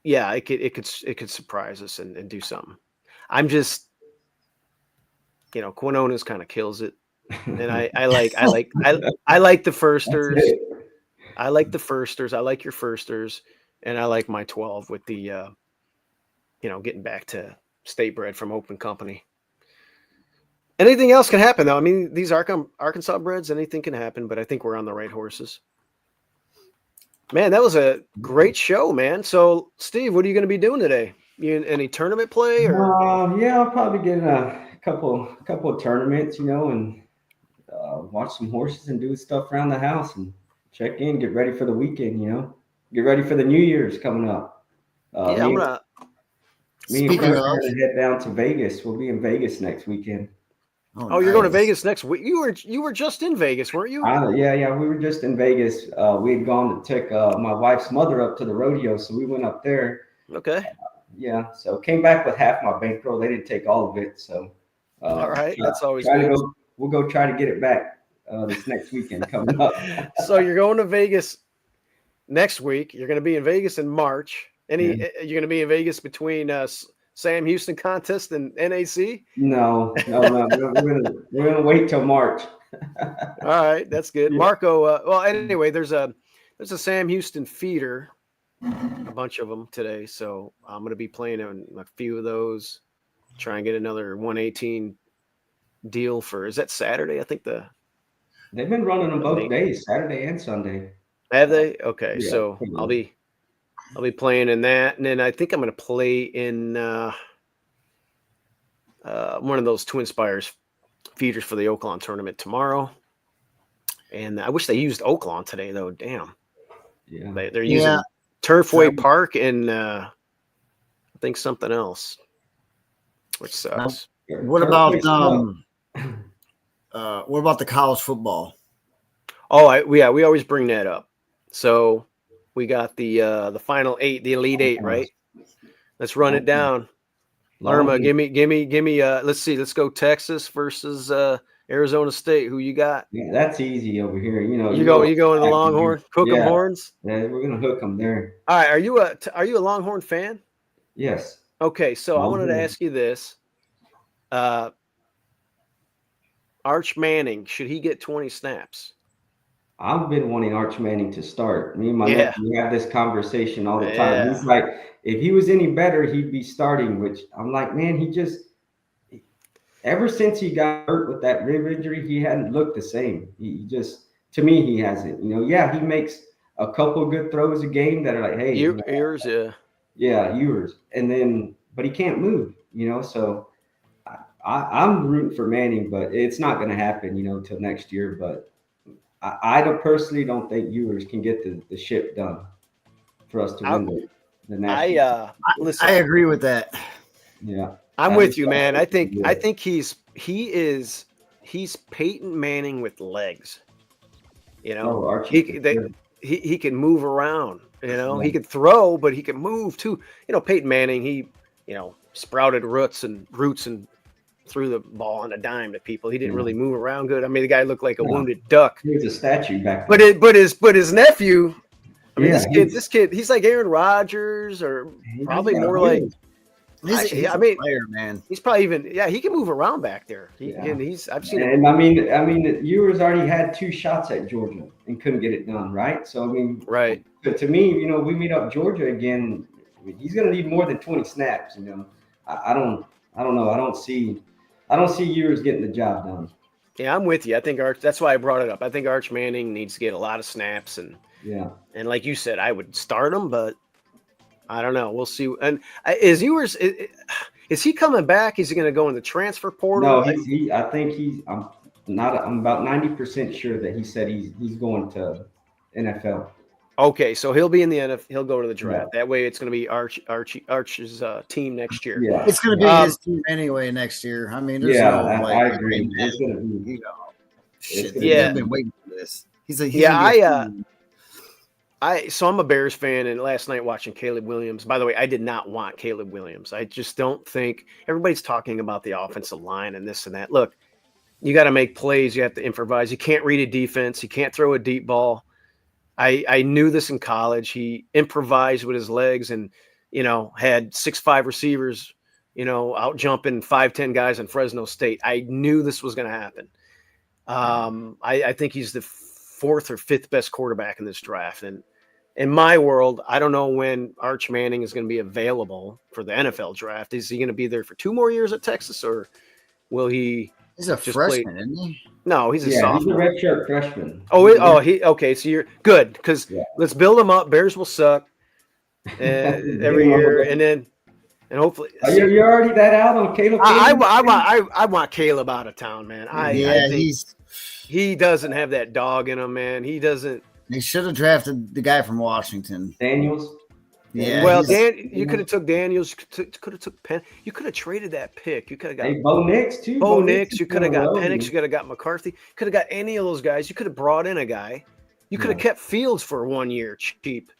Speaker 2: yeah, it could surprise us and do something. I'm just, Quinones kind of kills it, and I like the firsters. I like the firsters. I like your firsters, and I like my 12 with the, getting back to state bred from open company. Anything else can happen, though. I mean, these Arkansas breds, anything can happen, but I think we're on the right horses. Man, that was a great show, man. So, Steve, what are you going to be doing today? You in any tournament play? Or?
Speaker 4: Yeah, I'll probably get in a couple of tournaments, and watch some horses and do stuff around the house and check in, get ready for the weekend, get ready for the New Year's coming up.
Speaker 2: Yeah, I'm gonna.
Speaker 4: Speaking of, we're gonna head down to Vegas. We'll be in Vegas next weekend.
Speaker 2: Oh, nice. You're going to Vegas next week. You were just in Vegas, weren't you?
Speaker 4: Yeah, we were just in Vegas. We had gone to take my wife's mother up to the rodeo, so we went up there.
Speaker 2: Okay.
Speaker 4: Yeah, so came back with half my bankroll. They didn't take all of it, so.
Speaker 2: All right, that's always good.
Speaker 4: We'll go try to get it back this next weekend coming up.
Speaker 2: So you're going to Vegas next week. You're going to be in Vegas in March. You're going to be in Vegas between Sam Houston contest and NAC?
Speaker 4: No. We're gonna wait till March.
Speaker 2: All right, that's good. Yeah. Marco. Well, anyway, there's a Sam Houston feeder, a bunch of them today. So I'm going to be playing in a few of those. Try and get another 118 deal for. Is that Saturday? I think
Speaker 4: they've been running them both days, Saturday and Sunday.
Speaker 2: Have they? Okay, yeah, so I'll be playing in that, and then I think I'm going to play in one of those Twin Spires feeders for the Oaklawn tournament tomorrow. And I wish they used Oaklawn today, though. Damn.
Speaker 4: Yeah.
Speaker 2: They're using Turfway Park and I think something else, which sucks.
Speaker 3: What about the college football?
Speaker 2: Oh, we always bring that up. So We got the final 8, the Elite 8, right? Let's run it down. Lerma, give me. Let's see. Let's go Texas versus Arizona State. Who you got?
Speaker 4: Yeah, that's easy over here. You know,
Speaker 2: You go in the Longhorn. Cook 'em horns.
Speaker 4: Yeah, we're gonna hook them there.
Speaker 2: All right. Are you a Longhorn fan?
Speaker 4: Yes.
Speaker 2: Okay, so I wanted to ask you this. Arch Manning, should he get 20 snaps?
Speaker 4: I've been wanting Arch Manning to start. Me and my nephew have this conversation all the time.
Speaker 2: Yeah.
Speaker 4: He's like, if he was any better, he'd be starting, which I'm like, man, ever since he got hurt with that rib injury, he hadn't looked the same. He just, to me, he hasn't. You know, yeah, he makes a couple good throws a game that are like, hey.
Speaker 2: Yours, yeah.
Speaker 4: Yeah, yours. And then, but he can't move, you know, so I'm rooting for Manning, but it's not going to happen, you know, till next year. But I personally don't think Ewers can get the ship done for us to win the national.
Speaker 2: Listen,
Speaker 3: I agree with that.
Speaker 4: Yeah,
Speaker 2: I'm with you, man. I think he's Peyton Manning with legs. You know, he can move around. You know, he could throw, but he can move too. You know, Peyton Manning, he sprouted roots and threw the ball on a dime to people. He didn't really move around good. I mean, the guy looked like a wounded duck.
Speaker 4: He was a statue back then.
Speaker 2: But his nephew, I mean, this kid, he's like Aaron Rodgers, or probably more like.
Speaker 3: He's a player, man.
Speaker 2: He's probably he can move around back there. I've seen him.
Speaker 4: And I mean, Ewers already had 2 shots at Georgia and couldn't get it done, right? So I mean,
Speaker 2: right.
Speaker 4: But to me, you know, we meet up Georgia again. I mean, he's going to need more than 20 snaps. You know, I don't know. I don't see Ewers getting the job done.
Speaker 2: Yeah, I'm with you. I think that's why I brought it up. I think Arch Manning needs to get a lot of snaps, and like you said, I would start him, but I don't know. We'll see. And is Ewers? Is he coming back? Is he going to go in the transfer portal?
Speaker 4: No, I think I'm about 90% sure that he said he's going to NFL.
Speaker 2: Okay, so he'll be in the NFL. He'll go to the draft. Yeah. That way, it's going to be Arch's team next year.
Speaker 3: Yeah, it's going to be his team anyway next year. I mean, I agree. It's going to be. They've been waiting for this.
Speaker 2: So I'm a Bears fan, and last night watching Caleb Williams. By the way, I did not want Caleb Williams. I just don't think everybody's talking about the offensive line and this and that. Look, you got to make plays. You have to improvise. You can't read a defense. You can't throw a deep ball. I knew this in college. He improvised with his legs and, had 6'5" receivers, out jumping 5'10" guys in Fresno State. I knew this was going to happen. I think he's the 4th or 5th best quarterback in this draft. And in my world, I don't know when Arch Manning is going to be available for the NFL draft. Is he going to be there for 2 more years at Texas, or will he?
Speaker 3: He's a freshman, isn't he?
Speaker 2: No, he's a sophomore.
Speaker 4: He's a redshirt freshman.
Speaker 2: Okay. So you're good, because let's build him up. Bears will suck every year, and hopefully
Speaker 4: you're already that out on Caleb.
Speaker 2: I want Caleb out of town, man. I think he doesn't have that dog in him, man. He doesn't.
Speaker 3: They should have drafted the guy from Washington,
Speaker 4: Daniels.
Speaker 3: Yeah.
Speaker 2: Well, you could have took Daniels. Could have took Penn. You could have traded that pick. You could have got
Speaker 4: Bo Nix too.
Speaker 2: Bo Nix. You could have got Penix. You could have got McCarthy. Could have got any of those guys. You could have brought in a guy. You could have kept Fields for 1 year cheap,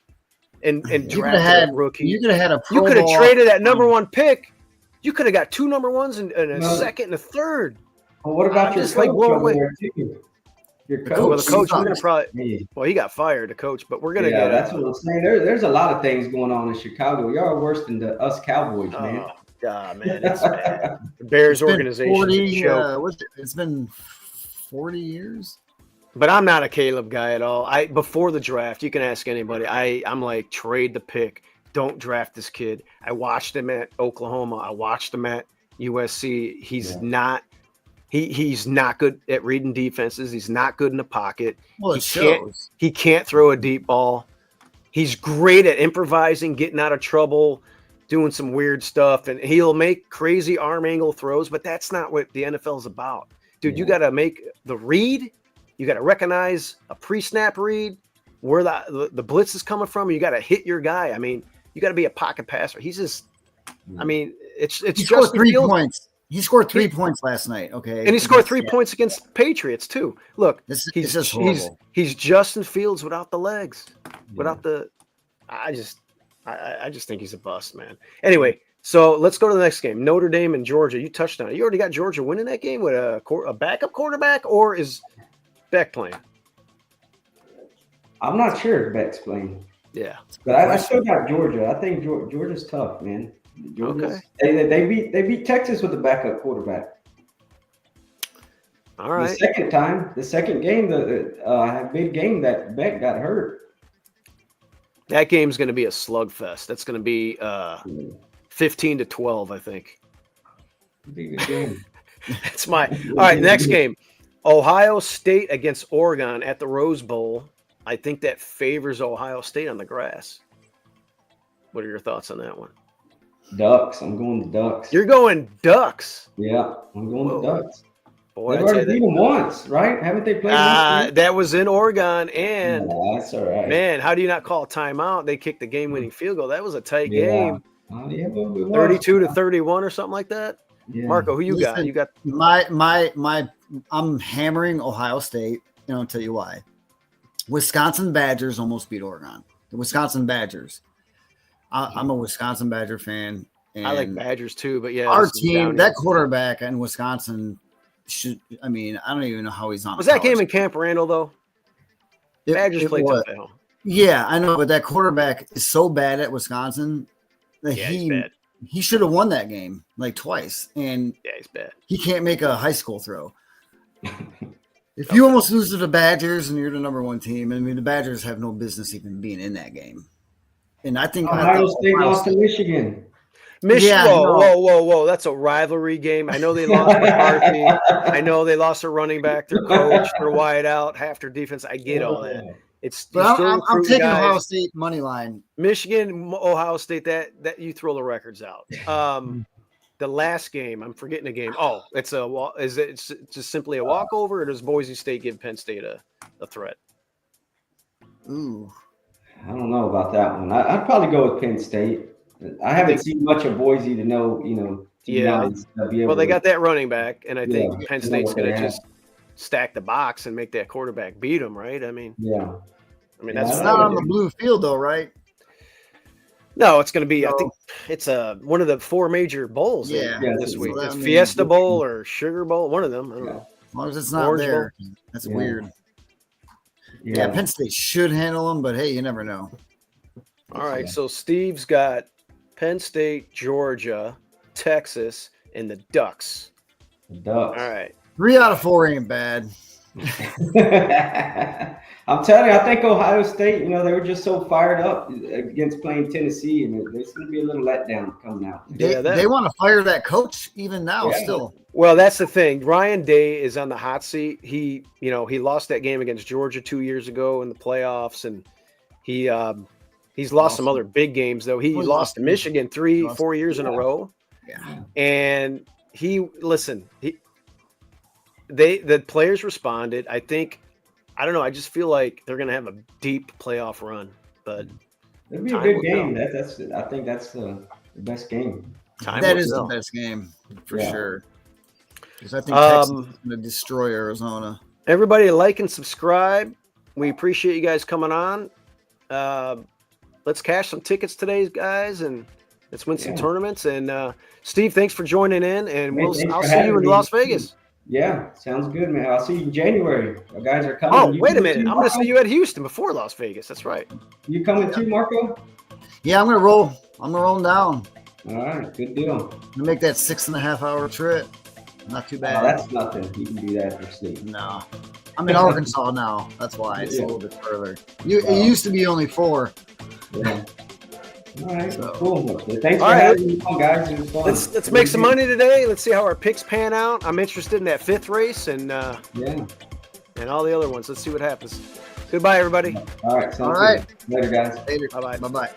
Speaker 2: and drafted a rookie.
Speaker 3: You could have had a.
Speaker 2: You could have traded that number 1 pick. You could have got 2 number 1s and a second and a third.
Speaker 4: Well, what about your coach over there too? Your coach.
Speaker 2: Well, the coach, we're gonna probably. Well, he got fired, the coach, but we're gonna get.
Speaker 4: That's what I'm saying. There's a lot of things going on in Chicago. Y'all are worse than us Cowboys, man.
Speaker 2: Oh God, man, it's bad. The Bears organization.
Speaker 3: It's been 40 years.
Speaker 2: But I'm not a Caleb guy at all. Before the draft, you can ask anybody. I'm like, trade the pick. Don't draft this kid. I watched him at Oklahoma. I watched him at USC. He's not. He's not good at reading defenses. He's not good in the pocket.
Speaker 3: Well,
Speaker 2: he can't throw a deep ball. He's great at improvising, getting out of trouble, doing some weird stuff, and he'll make crazy arm angle throws, but that's not what the NFL is about. Dude, you got to make the read. You got to recognize a pre-snap read, where the blitz is coming from. You got to hit your guy. I mean, you got to be a pocket passer. He's just – I mean, it's just
Speaker 3: 3 points. He scored 3 points last night. Okay.
Speaker 2: And he scored 3 points against Patriots too. Look,
Speaker 3: he's just horrible.
Speaker 2: He's Justin Fields without the legs, without the I just think he's a bust, man. Anyway, so let's go to the next game. Notre Dame and Georgia. You touched on it. You already got Georgia winning that game with a backup quarterback, or is Beck playing?
Speaker 4: I'm not sure if Beck's playing.
Speaker 2: Yeah,
Speaker 4: but I still got Georgia. I think Georgia's tough, man. Georgia's,
Speaker 2: okay.
Speaker 4: They beat Texas with a backup quarterback.
Speaker 2: All right.
Speaker 4: The second game, the big game that Beck got hurt.
Speaker 2: That game's going to be a slugfest. That's going to be 15-12, I think.
Speaker 4: Big game.
Speaker 2: That's my. All right, next game. Ohio State against Oregon at the Rose Bowl. I think that favors Ohio State on the grass. What are your thoughts on that one?
Speaker 4: Ducks. I'm going to Ducks.
Speaker 2: You're going Ducks.
Speaker 4: Yeah, I'm going to Ducks.
Speaker 2: Boy,
Speaker 4: they've already beat them once, right? Haven't they played?
Speaker 2: That was in Oregon, and
Speaker 4: that's all right.
Speaker 2: Man, how do you not call a timeout? They kicked the game-winning field goal. That was a tight game.
Speaker 4: Oh, yeah,
Speaker 2: 32-31 or something like that.
Speaker 4: Yeah.
Speaker 2: Marco, who you got? You got
Speaker 3: I'm hammering Ohio State, and I'll tell you why. Wisconsin Badgers almost beat Oregon. The Wisconsin Badgers. I'm a Wisconsin Badger fan. And
Speaker 2: I like Badgers too, but yeah,
Speaker 3: our team, that quarterback in Wisconsin I don't even know how he's on.
Speaker 2: Was that game in Camp Randall though? Badgers played tough at home.
Speaker 3: Yeah, I know, but that quarterback is so bad at Wisconsin that
Speaker 2: he's bad.
Speaker 3: He should have won that game like twice, and
Speaker 2: he's bad.
Speaker 3: He can't make a high school throw. If you almost lose to the Badgers and you're the number one team, the Badgers have no business even being in that game. And I think
Speaker 4: Ohio State lost to Michigan.
Speaker 2: Yeah, whoa. That's a rivalry game. I know they lost McCarthy. I know they lost their running back, their coach, their wideout, half their defense. I get all that.
Speaker 3: But I'm taking guys. Ohio State money line.
Speaker 2: Michigan, Ohio State, that you throw the records out. The last game, I'm forgetting the game. Oh, it's just simply a walkover, or does Boise State give Penn State a threat?
Speaker 3: Ooh.
Speaker 4: I don't know about that one. I'd probably go with Penn State. I haven't seen much of Boise to know.
Speaker 2: Well, they got that running back, and I think Penn State's going to just stack the box and make that quarterback beat them, right?
Speaker 4: that's
Speaker 3: not on the blue field, though, right?
Speaker 2: No, it's going to be. I think it's one of the four major bowls this week. It's Fiesta Bowl or Sugar Bowl, one of them. I don't know.
Speaker 3: As long as it's not there, that's weird. Yeah, Penn State should handle them, but hey, you never know.
Speaker 2: All right, so Steve's got Penn State, Georgia, Texas, and the Ducks. All right.
Speaker 3: 3 out of 4 ain't bad.
Speaker 4: I'm telling you, I think Ohio State, they were just so fired up against playing Tennessee, and there's going to be a little letdown coming out.
Speaker 3: They want to fire that coach even now still.
Speaker 2: Well, that's the thing. Ryan Day is on the hot seat. He lost that game against Georgia 2 years ago in the playoffs, and he's lost some other big games, though. He lost to Michigan 3-4 years in a row.
Speaker 3: Yeah.
Speaker 2: And the players responded. I don't know. I just feel like they're going to have a deep playoff run, but
Speaker 4: it'll be a good game. I think that's the best game.
Speaker 3: That is the best game for sure. Because I think Texas is going to destroy Arizona.
Speaker 2: Everybody like and subscribe. We appreciate you guys coming on. Let's cash some tickets today, guys, and let's win some tournaments. And Steve, thanks for joining in, and I'll see you in Las Vegas.
Speaker 4: Yeah, sounds good, man. I'll see you in January. The guys are coming.
Speaker 2: Oh, wait a minute. I'm going to see you at Houston before Las Vegas. That's right.
Speaker 4: You coming too, Marco?
Speaker 3: Yeah, I'm going to roll. I'm going to roll them down.
Speaker 4: All right, good deal.
Speaker 3: I'm going to make that 6.5-hour trip. Not too bad.
Speaker 4: Oh, that's nothing. You can do that for sleep.
Speaker 3: No. I'm in Arkansas now. That's why it's a little bit further. It used to be only 4.
Speaker 4: Yeah. All right, cool. Thanks for having me on, guys. It was fun.
Speaker 2: Let's make some money today. Let's see how our picks pan out. I'm interested in that 5th race and all the other ones. Let's see what happens. Goodbye, everybody.
Speaker 4: All right. Sounds good. Later, guys.
Speaker 3: Later.
Speaker 2: Bye-bye.
Speaker 3: Bye-bye.